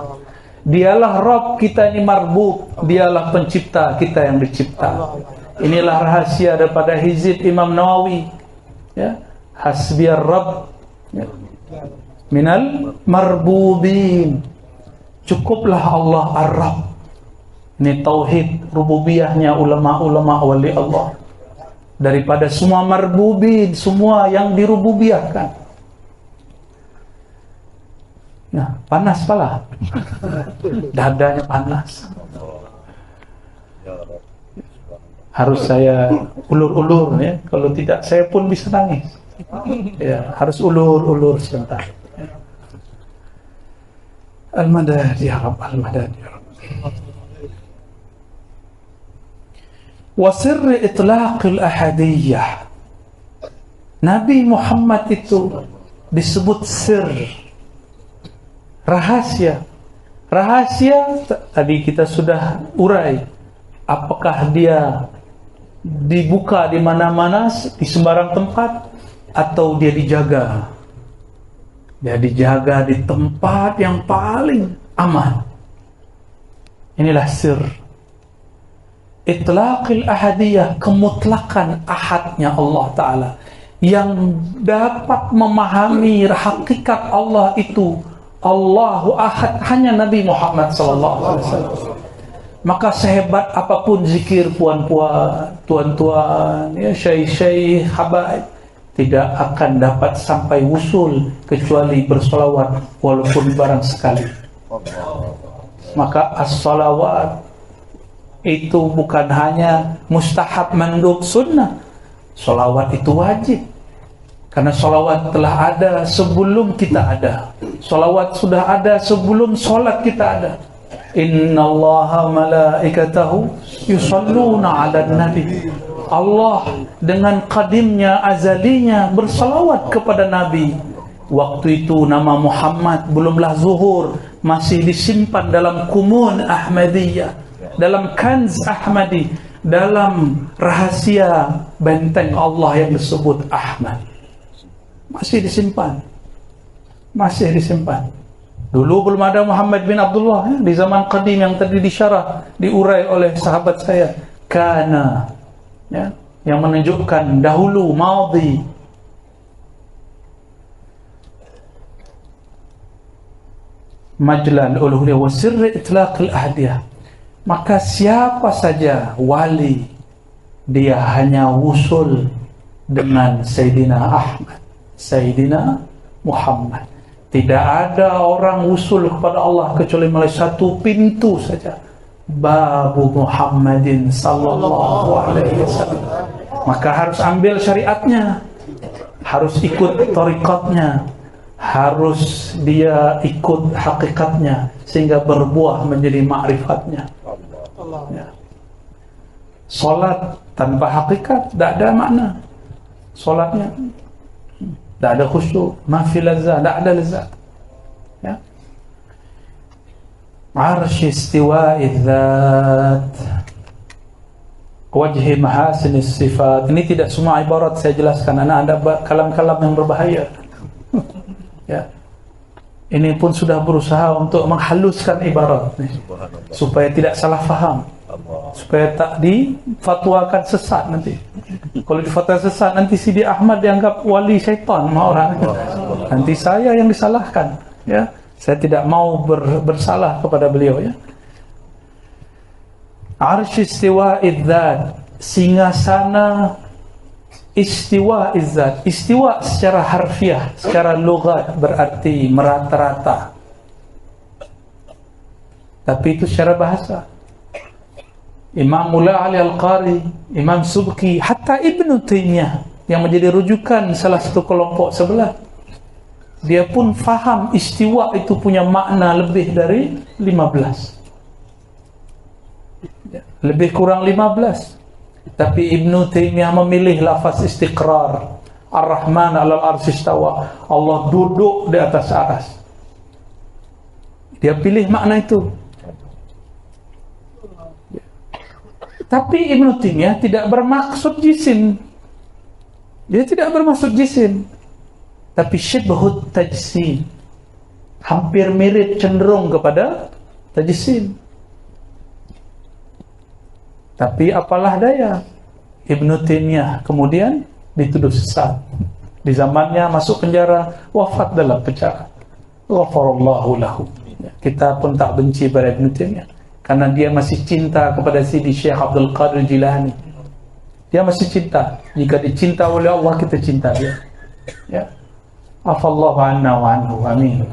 Dialah Rabb, kita ini marbub. Dialah pencipta, kita yang dicipta. Inilah rahasia daripada hizib Imam Nawawi, ya, hasbiyar Rabb, ya, minal marbubin. Cukuplah Allah ar-Rabb. Ini tauhid rububiyahnya ulama-ulama wali Allah. Daripada semua marbubin, semua yang dirububiyahkan. Nah, panas pala. Dadanya panas. Harus saya ulur-ulur ya. Kalau tidak saya pun bisa nangis. Ya, harus ulur-ulur sebentar. Al-madad ya Rabb, al-madad ya Rabb. Wasirri itlaqil ahadiyah. Nabi Muhammad itu disebut sir, rahasia. Rahasia tadi kita sudah urai. Apakah dia dibuka di mana-mana, di sembarang tempat, atau dia dijaga? Dia dijaga di tempat yang paling aman. Inilah sir itlaqil ahadiyah, kemutlakan ahadnya Allah Ta'ala. Yang dapat memahami hakikat Allah itu Allahu Ahad hanya Nabi Muhammad SAW. Maka sehebat apapun zikir puan-puan, tuan-tuan, ya syekh-syekh, habaib, tidak akan dapat sampai wusul kecuali bersolawat walaupun barang sekali. Maka as-salawat itu bukan hanya mustahab, mandub, sunnah. Salawat itu wajib, karena salawat telah ada sebelum kita ada. Salawat sudah ada sebelum solat kita ada. Innallaha malaikatahu yusalluna 'alan nabi. Allah dengan qadimnya, azalinya bersalawat kepada Nabi. Waktu itu nama Muhammad belumlah zuhur, masih disimpan dalam kumun Ahmadiyah, dalam kanz Ahmadi, dalam rahasia benteng Allah yang disebut Ahmad. Masih disimpan. Masih disimpan. Dulu belum ada Muhammad bin Abdullah, ya, di zaman qadim yang tadi disyarah, diurai oleh sahabat saya. Kana, ya, yang menunjukkan dahulu, madhi. Majlal uluhiyah wa sirri itlaqil ahdiyah. Maka siapa saja wali, dia hanya wusul dengan Sayyidina Ahmad, Sayyidina Muhammad. Tidak ada orang wusul kepada Allah kecuali melalui satu pintu saja, babu Muhammadin sallallahu alaihi wasallam. Maka harus ambil syariatnya, harus ikut tariqatnya, harus dia ikut hakikatnya sehingga berbuah menjadi ma'rifatnya. Ya. Salat tanpa hakikat tidak ada makna. Salatnya tidak ada khusyuk, ma fi lazzah, tidak ada lezat. Ya. Arsy istiwa'i dzat, wajhi mahasin sifat. Ini tidak semua ibarat saya jelaskan, ada kalam-kalam yang berbahaya. Ya. Ini pun sudah berusaha untuk menghaluskan ibarat nih, supaya tidak salah faham, supaya tak difatwakan sesat nanti. Kalau difatwakan sesat nanti Sidi Ahmad dianggap wali syaitan sama orang. Nanti saya yang disalahkan. Ya, saya tidak mau bersalah kepada beliau. Ya. Arsy istiwa'i dzat, singgasana istiwa izzat. Istiwa secara harfiah, secara lughat berarti merata-rata. Tapi itu secara bahasa. Imam Mula Ali Al-Qari, Imam Subki, hatta Ibnu Taimiyah yang menjadi rujukan salah satu kelompok sebelah, dia pun faham istiwa itu punya makna lebih dari 15. Lebih kurang 15. Tapi Ibnu Taimiyah memilih lafaz istiqrar. Ar-Rahman 'alal arsy istawa. Allah duduk di atas aras. Dia pilih makna itu. Tapi Ibnu Taimiyah tidak bermaksud jisim. Dia tidak bermaksud jisim. Tapi syibhut tajsim. Hampir mirip, cenderung kepada tajsim. Tapi apalah daya, Ibnu Taimiyah kemudian dituduh sesat. Di zamannya masuk penjara, wafat dalam penjara. Ghafarallahu lahu. Kita pun tak benci pada Ibnu Taimiyah, karena dia masih cinta kepada Sidi Syekh Abdul Qadir Jilani. Dia masih cinta. Jika dicinta oleh Allah, kita cinta dia. Ya. Afallahu anna wa anhu. Amin.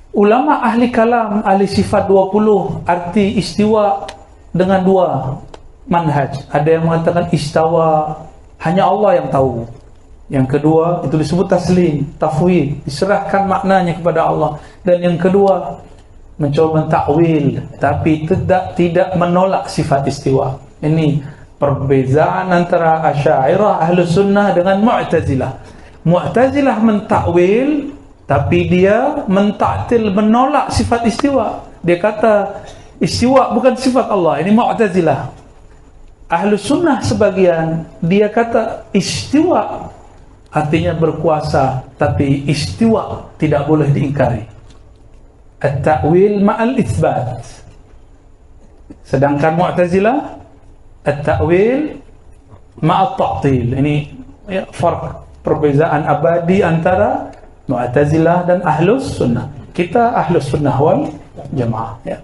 Ulama ahli kalam, ahli sifat 20 arti istiwa dengan dua manhaj. Ada yang mengatakan istawa hanya Allah yang tahu. Yang kedua itu disebut taslim, tafwid, diserahkan maknanya kepada Allah. Dan yang kedua mencoba mentakwil, tapi tidak menolak sifat istiwa. Ini perbezaan antara Asy'ariyah, Ahlus Sunnah dengan Mu'tazilah. Mu'tazilah mentakwil, tapi dia mentaktil, menolak sifat istiwa. Dia kata Istiwa bukan sifat Allah. Ini Mu'tazilah. Ahlus Sunnah sebagian dia kata istiwa artinya berkuasa, tapi istiwa tidak boleh diingkari. At-ta'wil ma'al itsbat. Sedangkan Mu'tazilah at-ta'wil ma'at ta'til. Ini ya, perbezaan abadi antara Mu'tazilah dan Ahlus Sunnah. Kita Ahlus Sunnah wal Jamaah ya.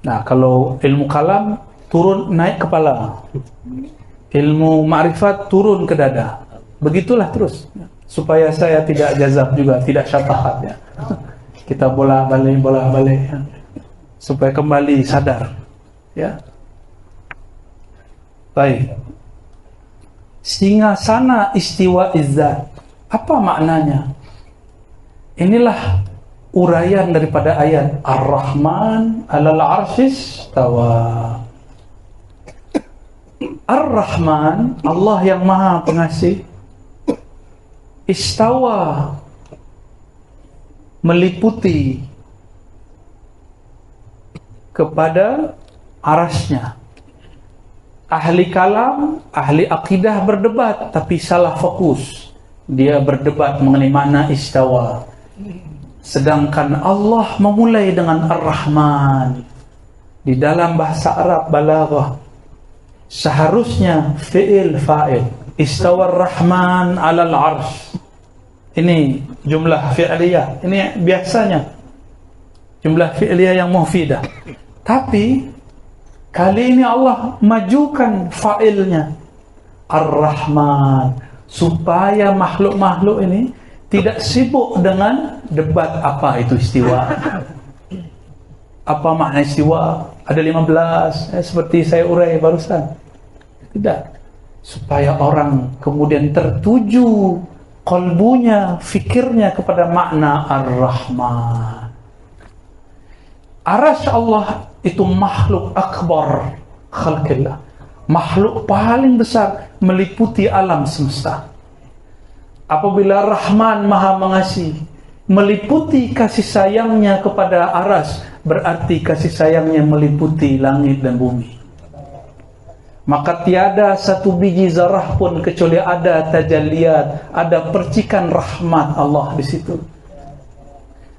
Nah, kalau ilmu kalam turun naik kepala, ilmu ma'rifat turun ke dada. Begitulah terus, supaya saya tidak jazab juga, tidak syatahat ya. Kita bola-balik ya. Supaya kembali sadar ya. Baik. Singgasana istiwa izzat, apa maknanya? Inilah uraian daripada ayat Ar-Rahman 'alal 'arsyis tawa. Ar-Rahman, Allah yang Maha Pengasih, istawa, meliputi kepada arasnya. Ahli kalam, ahli akidah berdebat, tapi salah fokus. Dia berdebat mengenai mana istawa. Sedangkan Allah memulai dengan Ar-Rahman. Di dalam bahasa Arab balaghah seharusnya fi'il fa'il. Istawa Ar-Rahman 'alal 'arsy. Ini jumlah fi'liyah. Ini biasanya jumlah fi'liyah yang mufidah. Tapi kali ini Allah majukan fa'ilnya Ar-Rahman, supaya makhluk-makhluk ini tidak sibuk dengan debat apa itu istiwa. Apa makna istiwa? Ada 15, seperti saya urai barusan. Tidak. Supaya orang kemudian tertuju qalbunya, fikirnya kepada makna Ar-Rahman. Arasy Allah itu makhluk akbar khalqillah, makhluk paling besar meliputi alam semesta. Apabila Rahman Maha Mengasihi meliputi kasih sayangnya kepada aras, berarti kasih sayangnya meliputi langit dan bumi. Maka tiada satu biji zarah pun kecuali ada tajalliyat, ada percikan rahmat Allah di situ.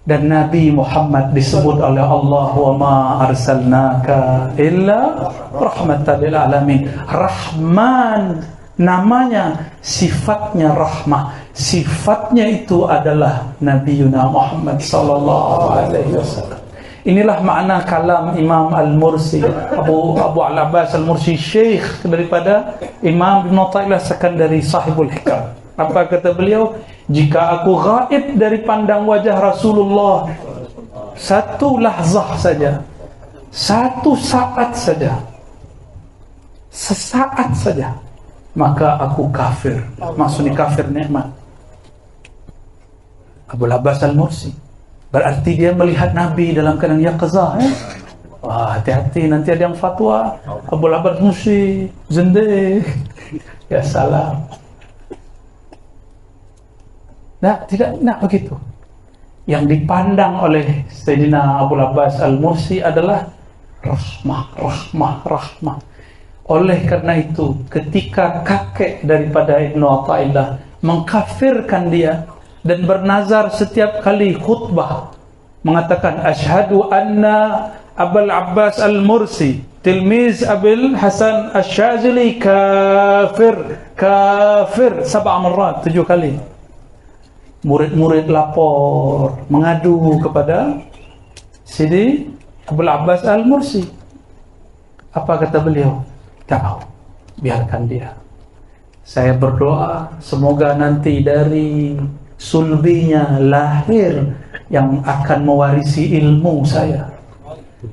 Dan Nabi Muhammad disebut oleh Allah, wa ma arsalnaka illa rahmatan lil alamin. Rahman namanya, sifatnya rahmah. Sifatnya itu adalah Nabiuna Muhammad sallallahu alaihi wasallam. Inilah makna kalam Imam Al-Mursi, Abu Al-Abbas Al-Mursi, syekh daripada Imam Ibn Athaillah Sakandari sahibul hikam. Apa kata beliau? Jika aku gaib dari pandang wajah Rasulullah satu lahzah saja, satu saat saja, sesaat saja, maka aku kafir. Maksudnya kafir nikmat. Abu Al-Abbas Al-Mursi. Berarti dia melihat Nabi dalam keadaan yaqzah ya? Wah, hati-hati nanti ada yang fatwa Abu Al-Abbas Al-Mursi zindik. Ya salam. Nah, tidak begitu. Yang dipandang oleh Sayyidina Abu Al-Abbas Al-Mursi adalah rahmah. Oleh karena itu, ketika kakek daripada Ibnu Athaillah mengkafirkan dia dan bernazar setiap kali khutbah mengatakan asyhadu anna Abul Abbas Al-Mursi tilmiz Abil Hasan Asy-Syadzili kafir 7 kali. Murid-murid lapor, mengadu kepada Sidi Abul Abbas Al-Mursi. Apa kata beliau? Tahu, biarkan dia. Saya berdoa semoga nanti dari sulbinya lahir yang akan mewarisi ilmu saya.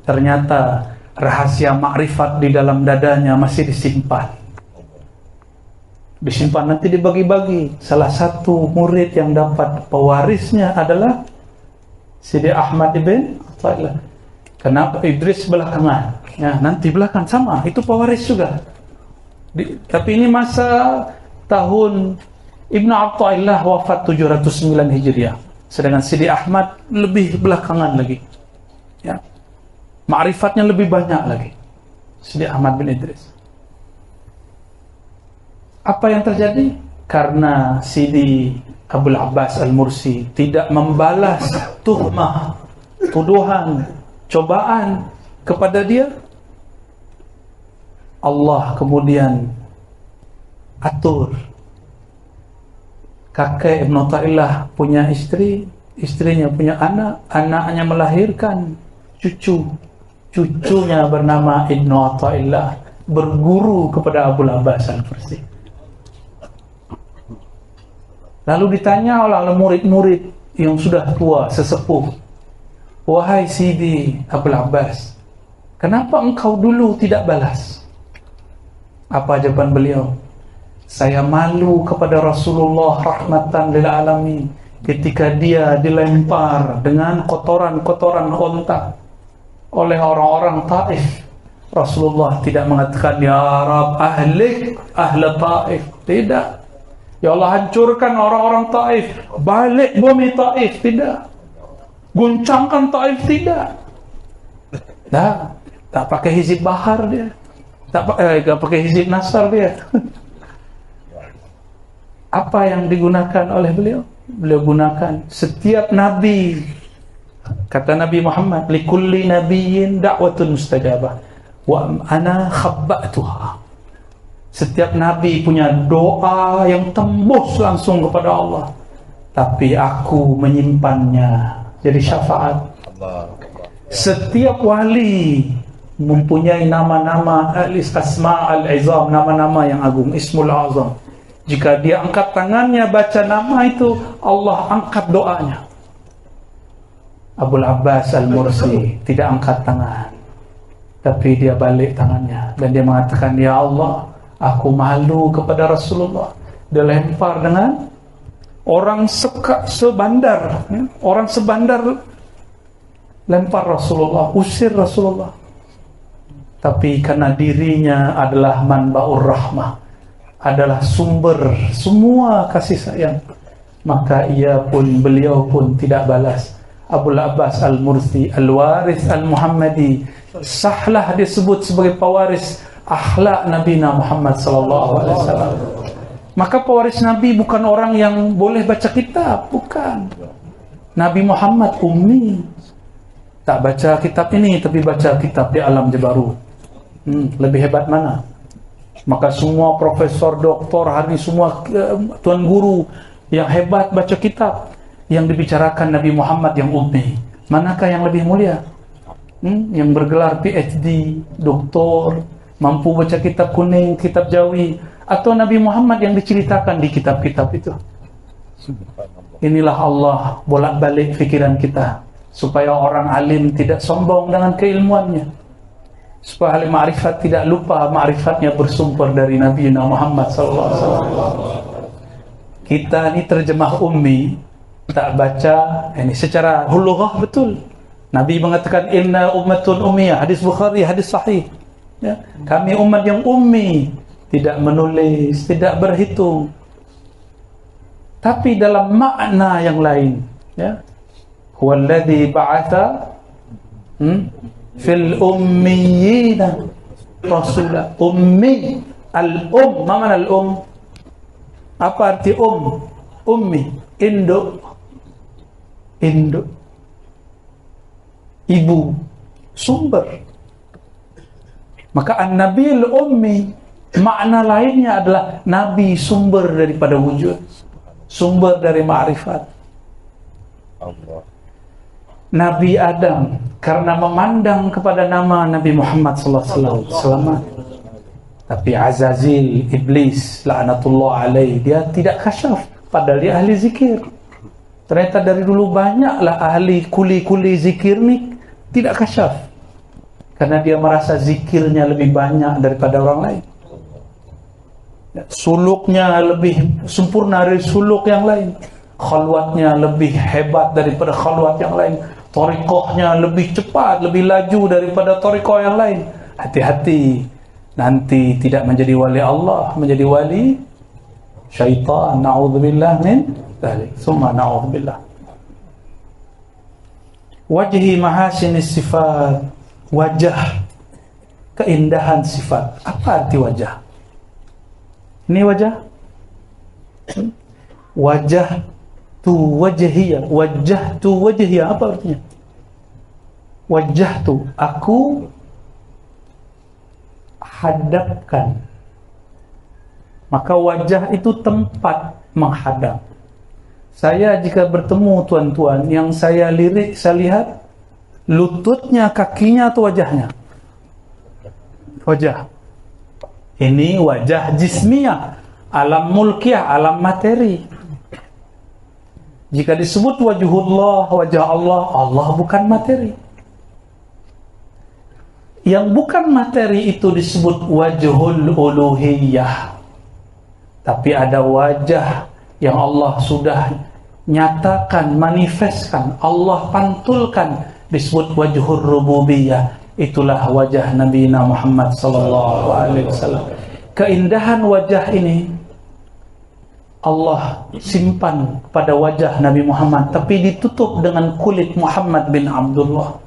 Ternyata rahasia makrifat di dalam dadanya masih disimpan. Nanti dibagi-bagi. Salah satu murid yang dapat pewarisnya adalah Sidi Ahmad ibn Athaillah. Kenapa Idris belakangan? Ya, nanti belakang sama, itu pewaris juga. Tapi ini masa tahun Ibnu Athaillah wafat 709 Hijriah. Sedangkan Sidi Ahmad lebih belakangan lagi. Ma'rifatnya lebih banyak lagi. Sidi Ahmad bin Idris. Apa yang terjadi? Karena Sidi Abul Abbas Al-Mursi tidak membalas tuhmah, tuduhan, cobaan kepada dia, Allah kemudian atur kakek Ibn Athaillah punya istri, istrinya punya anak, anaknya melahirkan cucunya bernama Ibn Athaillah, berguru kepada Abul Abbas Al-Mursi. Lalu ditanya oleh murid-murid yang sudah tua, sesepuh, wahai Sidi Abul Abbas, kenapa engkau dulu tidak balas? Apa jawaban beliau? Saya malu kepada Rasulullah rahmatan lil alamin ketika dia dilempar dengan kotoran-kotoran onta oleh orang-orang Taif. Rasulullah tidak mengatakan ya Rab ahlik ahla Taif, tidak. Ya Allah hancurkan orang-orang Taif, balik bumi Taif, tidak. Guncangkan Taif, tidak. Nah, tak pakai hizib bahar dia, tak pakai hizib nasar dia. Apa yang digunakan oleh beliau? Beliau gunakan setiap nabi. Kata Nabi Muhammad, likulli nabiyyin da'watun mustajabah wa ana khabba'tuha. Setiap nabi punya doa yang tembus langsung kepada Allah, tapi aku menyimpannya jadi syafaat. Setiap wali mempunyai nama-nama al-asma al-izam, nama-nama yang agung, ismul azam. Jika dia angkat tangannya baca nama itu, Allah angkat doanya. Abul Abbas Al-Mursi tidak angkat tangan, tapi dia balik tangannya dan dia mengatakan, ya Allah, aku malu kepada Rasulullah. Dia lempar dengan orang sebandar, ya? Orang sebandar lempar Rasulullah, usir Rasulullah. Tapi karena dirinya adalah manba'ur rahmah, adalah sumber semua kasih sayang, maka beliau pun tidak balas. Abul Abbas Al-Mursi Al-Waris Al-Muhammadi, sahlah disebut sebagai pewaris akhlak Nabi Muhammad sallallahu alaihi wasallam. Maka pewaris Nabi bukan orang yang boleh baca kitab, bukan. Nabi Muhammad ummi, tak baca kitab ini tapi baca kitab di alam Jabarut. Lebih hebat mana? Maka semua profesor, doktor, hari semua tuan guru yang hebat baca kitab, yang dibicarakan Nabi Muhammad yang ummi. Manakah yang lebih mulia? Yang bergelar PhD, doktor, mampu baca kitab kuning, kitab Jawi, atau Nabi Muhammad yang diceritakan di kitab-kitab itu? Inilah Allah bolak-balik fikiran kita, supaya orang alim tidak sombong dengan keilmuannya, supaya ahli ma'rifat tidak lupa ma'rifatnya bersumber dari Nabi Muhammad SAW. Kita ini terjemah ummi, tak baca ini secara lughah betul. Nabi mengatakan inna ummatun ummiyah, hadis Bukhari, hadis sahih, ya. Kami umat yang ummi, tidak menulis, tidak berhitung. Tapi dalam makna yang lain, ya, huwallazi ba'atha fil ummiyina rasula. Ummi, al-um, ma mana al-um? Apa arti ummi? Induk, ibu, sumber. Maka an-nabil ummi, makna lainnya adalah nabi sumber daripada wujud, sumber dari ma'rifat. Allah. Nabi Adam karena memandang kepada nama Nabi Muhammad sallallahu alaihi wasallam selamat. Tapi Azazil, iblis laknatullah alaih, dia tidak kasyaf, padahal dia ahli zikir. Ternyata dari dulu banyaklah ahli kuli-kuli zikir ni tidak kasyaf, karena dia merasa zikirnya lebih banyak daripada orang lain, suluknya lebih sempurna dari suluk yang lain, khalwatnya lebih hebat daripada khalwat yang lain, thariqahnya lebih cepat, lebih laju daripada thariqah yang lain. Hati-hati, nanti tidak menjadi wali Allah, menjadi wali syaitan. Na'udzubillah min dzalik. Summa na'udzubillah. Wajhi mahasinis sifat wajah, keindahan sifat. Apa arti wajah? Ini wajah. Wajah tu wajhiyah. Wajah tu wajhiyah. Apa artinya? Wajah tu, aku hadapkan. Maka wajah itu tempat menghadap. Saya jika bertemu tuan-tuan, yang saya lirik, saya lihat lututnya, kakinya atau wajahnya? Wajah. Ini wajah jismiyah, alam mulkiyah, alam materi. Jika disebut wajhullah, wajah Allah, Allah bukan materi. Yang bukan materi itu disebut wajhul uluhiyah. Tapi ada wajah yang Allah sudah nyatakan, manifestkan, Allah pantulkan, disebut wajhur rububiyah. Itulah wajah Nabi Muhammad sallallahu alaihi wasallam. Keindahan wajah ini Allah simpan pada wajah Nabi Muhammad, tapi ditutup dengan kulit Muhammad bin Abdullah.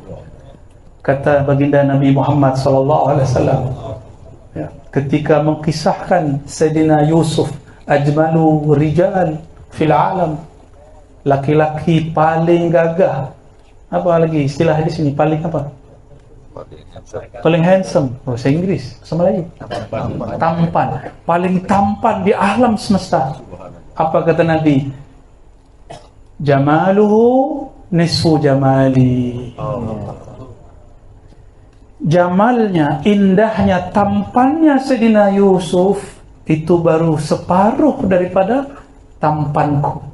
Kata baginda Nabi Muhammad sallallahu alaihi wasallam, ya, ketika mengkisahkan Sayyidina Yusuf, ajmalu rijal fil alam, laki-laki paling gagah. Apa lagi istilah di sini? Paling apa? Paling handsome. Bahasa Inggris, sama lagi. Tampan. Paling tampan di alam semesta. Apa kata Nabi? Jamaluhu nisfu jamali. Jamalnya, indahnya, tampannya Sayyidina Yusuf itu baru separuh daripada tampanku.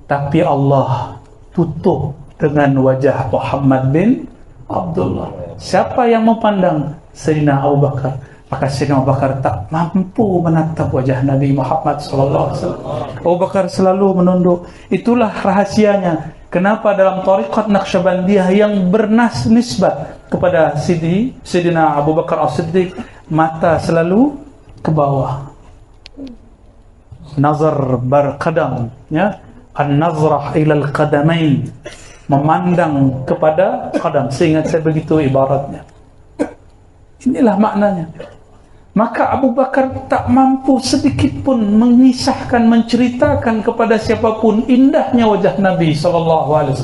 Tapi Allah tutup dengan wajah Muhammad bin Abdullah. Siapa yang memandang? Sayyidina Abu Bakar. Maka Sayyidina Abu Bakar tak mampu menatap wajah Nabi Muhammad SAW. Abu Bakar selalu menunduk. Itulah rahasianya. Kenapa dalam tariqat Naqsyabandiyah yang nisbat kepada Sayyidina Abu Bakar As-Siddiq, mata selalu ke bawah. Nazar barqadam, ya, an-nazrah ilal qadamain, memandang kepada qadam. Seingat saya begitu ibaratnya. Inilah maknanya. Maka Abu Bakar tak mampu sedikit pun mengisahkan, menceritakan kepada siapapun indahnya wajah Nabi SAW,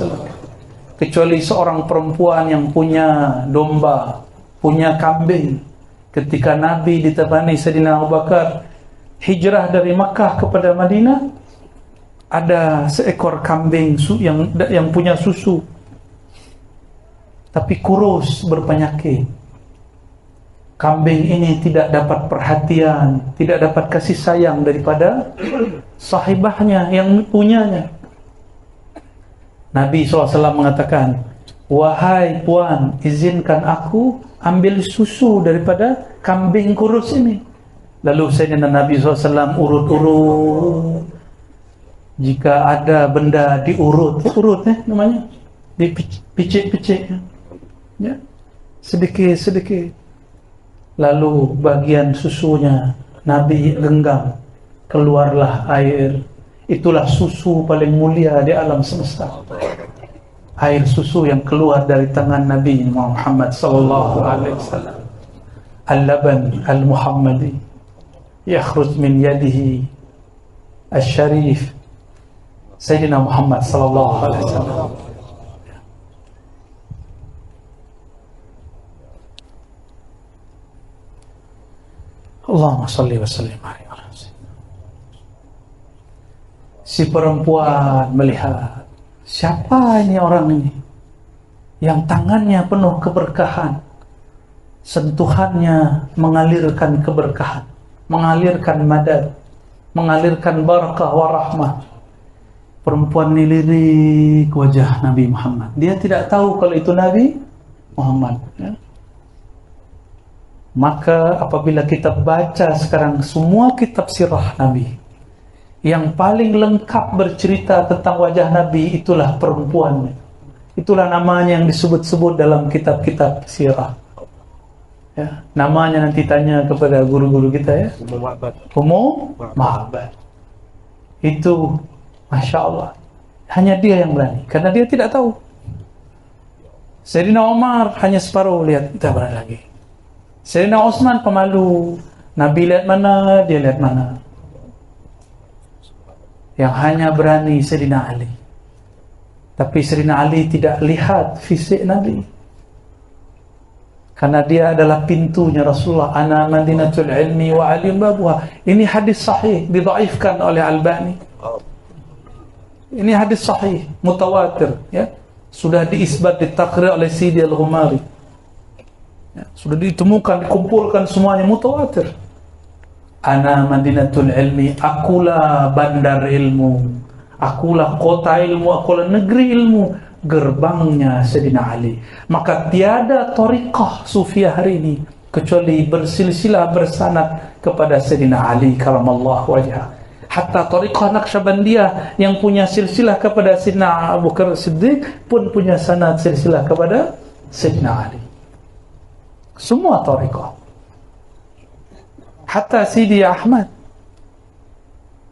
kecuali seorang perempuan yang punya domba, punya kambing. Ketika Nabi ditemani Sayyidina Abu Bakar hijrah dari Makkah kepada Madinah, ada seekor kambing yang punya susu, tapi kurus, berpenyakit. Kambing ini tidak dapat perhatian, tidak dapat kasih sayang daripada sahibahnya yang punyanya. Nabi SAW mengatakan, wahai puan, izinkan aku ambil susu daripada kambing kurus ini. Lalu Sayyidina Nabi SAW urut-urut. Jika ada benda diurut, namanya, dipicik-picik, ya, sedikit-sedikit. Lalu bagian susunya Nabi genggam, keluarlah air. Itulah susu paling mulia di alam semesta. Air susu yang keluar dari tangan Nabi Muhammad sallallahu alaihi wasallam. Al-laban al-Muhammadi yakhruj min yadihi asy-syarif Sayyidina Muhammad sallallahu alaihi wasallam. Allahumma salli wa sallim alaihi. Si perempuan melihat, siapa ini orang ini yang tangannya penuh keberkahan, sentuhannya mengalirkan keberkahan, mengalirkan madad, mengalirkan barakah warahmah. Perempuan ini lirik wajah Nabi Muhammad. Dia tidak tahu kalau itu Nabi Muhammad, ya. Maka apabila kita baca sekarang semua kitab sirah Nabi, yang paling lengkap bercerita tentang wajah Nabi itulah perempuan. Itulah namanya yang disebut-sebut dalam kitab-kitab sirah, ya. Namanya nanti tanya kepada guru-guru kita, ya. Ummu Ma'bad. Itu Masya Allah, hanya dia yang berani, karena dia tidak tahu. Sayyidina Umar hanya separuh lihat, tak berani lagi. Sayyidina Utsman pemalu, Nabi lihat mana, dia lihat mana. Yang hanya berani Sayyidina Ali. Tapi Sayyidina Ali tidak lihat fisik Nabi, karena dia adalah pintunya Rasulullah. Ana madinatul ilmi wa alim babuha. Ini hadis sahih, didhaifkan oleh Albani. Ini hadis sahih, mutawatir, ya. Sudah diisbat, ditakrir oleh Sidi Al-Ghumari, ya. Sudah ditemukan, dikumpulkan semuanya, mutawatir. Ana madinatul ilmi, akulah bandar ilmu, akulah kota ilmu, akulah negeri ilmu, gerbangnya Sayyidina Ali. Maka tiada tariqah sufiah hari ini kecuali bersilsilah bersanad kepada Sayyidina Ali karamallahu wajhah. Hatta tariqah Naqsyabandiyah yang punya silsilah kepada Sayyidina Abu Bakar Siddiq pun punya sanad silsilah kepada Sayyidina Ali. Semua tariqah. Hatta Sidi Ahmad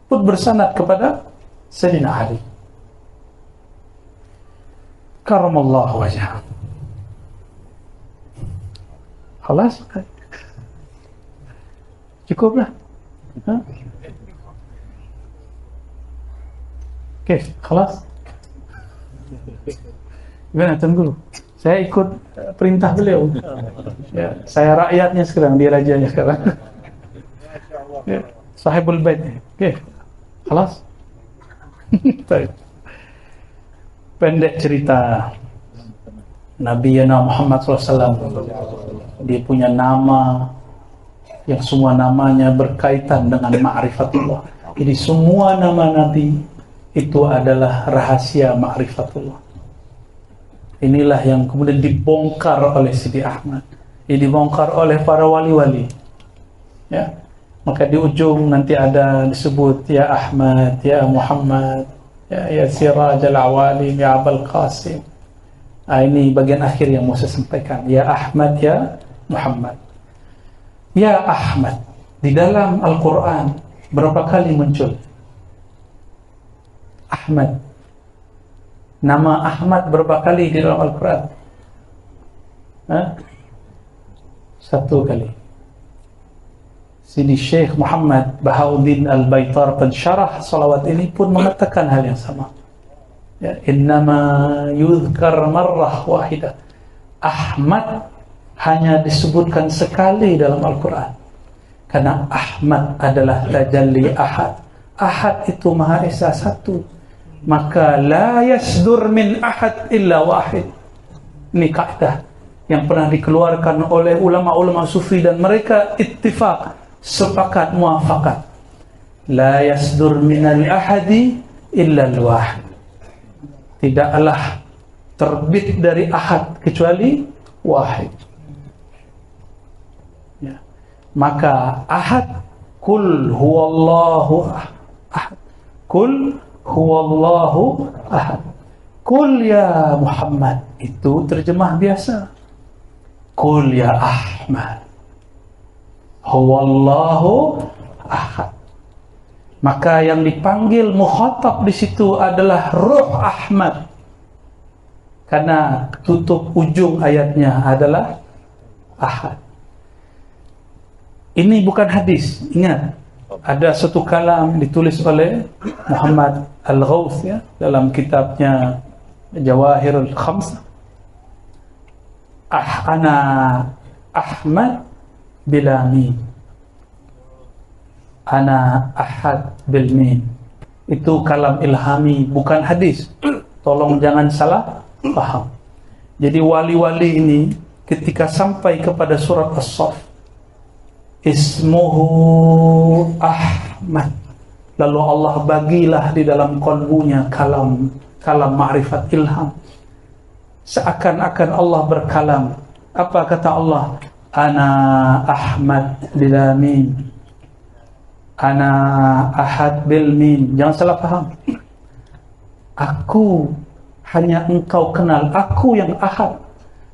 pun bersanad kepada Sayyidina Ali karamallahu wajhah. Khalas? Cukuplah. Oke, khalas. Gimana Tuan Guru? Saya ikut perintah beliau. Ya, saya rakyatnya sekarang, dia rajanya sekarang. Ya, sahibul bait. Oke, khalas. Baik. Pendek cerita, Nabi Muhammad SAW, dia punya nama yang semua namanya berkaitan dengan ma'rifatullah. Jadi semua nama Nabi itu adalah rahasia ma'rifatullah. Inilah yang kemudian dibongkar oleh Sidi Ahmad, ini dibongkar oleh para wali-wali, ya. Maka di ujung nanti ada disebut ya Ahmad, ya Muhammad, ya Siraj al-Awali, ya Abul Qasim. Ini bagian akhir yang mau saya sampaikan. Ya Ahmad, ya Muhammad. Ya Ahmad di dalam Al-Quran berapa kali muncul Ahmad? Nama Ahmad berapa kali di dalam Al-Quran? Satu kali. Sini Syekh Muhammad Bahauddin Al-Baitar pensyarah salawat ini pun mengatakan hal yang sama, ya, innama yuzkar marrah wahidah. Ahmad hanya disebutkan sekali dalam Al-Quran karena Ahmad adalah tajalli Ahad. Ahad itu Maha Esa satu, maka la yasdur min ahad illa wahid. Ini kaidah yang pernah dikeluarkan oleh ulama-ulama sufi dan mereka ittifaq, sepakat, muafakat. La yasdur minal ahadi illa al-wahid. Tidaklah terbit dari ahad kecuali wahid, ya. Maka ahad, kul huwallahu ahad, kul huwallahu ahad, kul ya Muhammad, itu terjemah biasa. Kul ya Ahmad, huwallahu ahad. Maka yang dipanggil mukhatab di situ adalah Ruh Ahmad, karena tutup ujung ayatnya adalah ahad. Ini bukan hadis, ingat. Ada satu kalam ditulis oleh Muhammad Al-Ghawth, ya, dalam kitabnya Jawahirul Khamsah. Ana Ahmad bila mim, ana ahad bil mim. Itu kalam ilhami, bukan hadis. Tolong jangan salah paham. Jadi wali-wali ini ketika sampai kepada surat As-Saff, ismuhu Ahmad, lalu Allah bagilah di dalam qalbunya kalam ma'rifat ilham. Seakan-akan Allah berkalam. Apa kata Allah? Ana Ahmad bila mim, ana ahad bil mim. Jangan salah paham. Aku hanya engkau kenal, aku yang ahad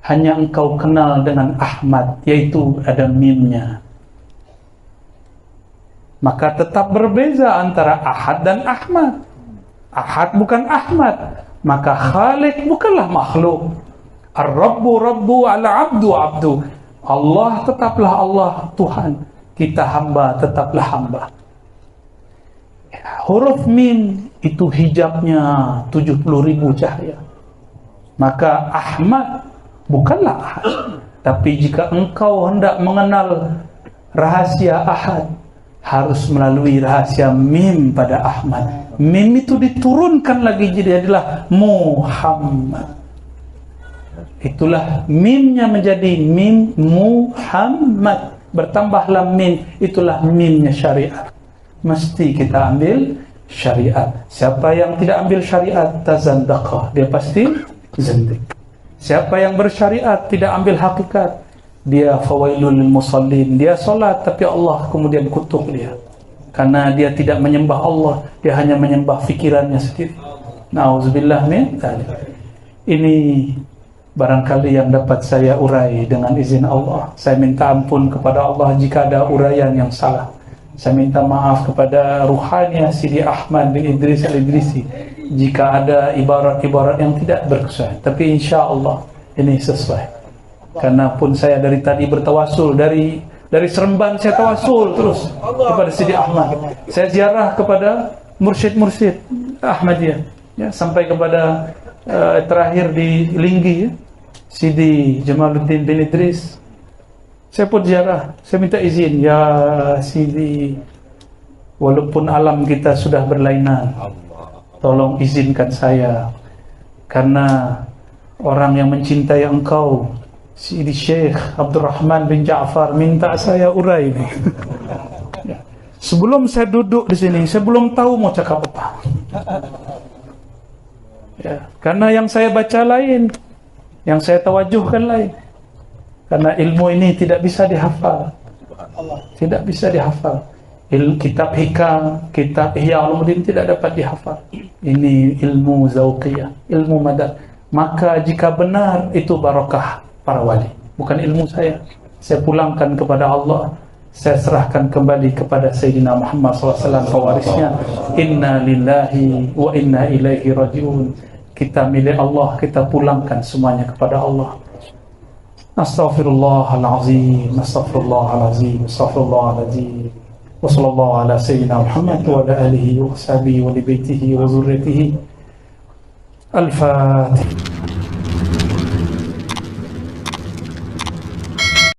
hanya engkau kenal dengan Ahmad, yaitu ada mimnya. Maka tetap berbeza antara ahad dan Ahmad. Ahad bukan Ahmad, maka Khalik bukanlah makhluk. Ar-Rabbu Rabbu al-Abdu Abdu. Allah tetaplah Allah Tuhan, kita hamba tetaplah hamba. Huruf mim itu hijabnya 70.000 cahaya. Maka Ahmad bukanlah Ahad. Tapi jika engkau hendak mengenal rahasia Ahad, harus melalui rahasia mim pada Ahmad. Mim itu diturunkan lagi jadi adalah Muhammad. Itulah mimnya menjadi mim Muhammad. Bertambahlah mim, itulah mimnya syariat. Mesti kita ambil syariat. Siapa yang tidak ambil syariat, tazandaqa, dia pasti zindik. Siapa yang bersyariat tidak ambil hakikat, dia fawailul lil musallin. Dia solat tapi Allah kemudian kutuk dia, karena dia tidak menyembah Allah, dia hanya menyembah fikirannya sendiri. Nauzubillah min dzalik. Ini barangkali yang dapat saya urai dengan izin Allah. Saya minta ampun kepada Allah jika ada uraian yang salah. Saya minta maaf kepada ruhaniah Sidi Ahmad bin Idris Al-Idrisi jika ada ibarat-ibarat yang tidak berkesuaian. Tapi insya Allah ini sesuai. Karena pun saya dari tadi bertawasul, dari Seremban saya tawasul terus kepada Sidi Ahmad. Saya ziarah kepada mursyid-mursyid Ahmadiyah, ya, sampai kepada terakhir di Linggi, ya, Sidi Jamaluddin bin Idris. Saya pun ziarah, saya minta izin, ya Sidi, walaupun alam kita sudah berlainan, tolong izinkan saya, karena orang yang mencintai engkau, Sidi Syekh Abdurrahman bin Ja'far, minta saya urai ini. Ya. Sebelum saya duduk di sini, saya belum tahu mau cakap apa. Ya, karena yang saya baca lain, yang saya tawajuhkan lain. Karena ilmu ini tidak bisa dihafal, tidak bisa dihafal. Kitab Hikam, kitab Ihya Ulumuddin tidak dapat dihafal. Ini ilmu zauqiyah, ilmu madad. Maka jika benar itu barakah para wali, bukan ilmu saya. Saya pulangkan kepada Allah, saya serahkan kembali kepada Sayyidina Muhammad SAW, pewarisnya. Inna lillahi wa inna ilaihi raji'un. Kita milik Allah, kita pulangkan semuanya kepada Allah. Astaghfirullahalazim, astaghfirullahalazim, astaghfirullahalazim. Wa sallallahu ala sayyidina Muhammad wa ala alihi wa sahbihi wa li baitihi wa zurriyyatihi. Al-Fatihah.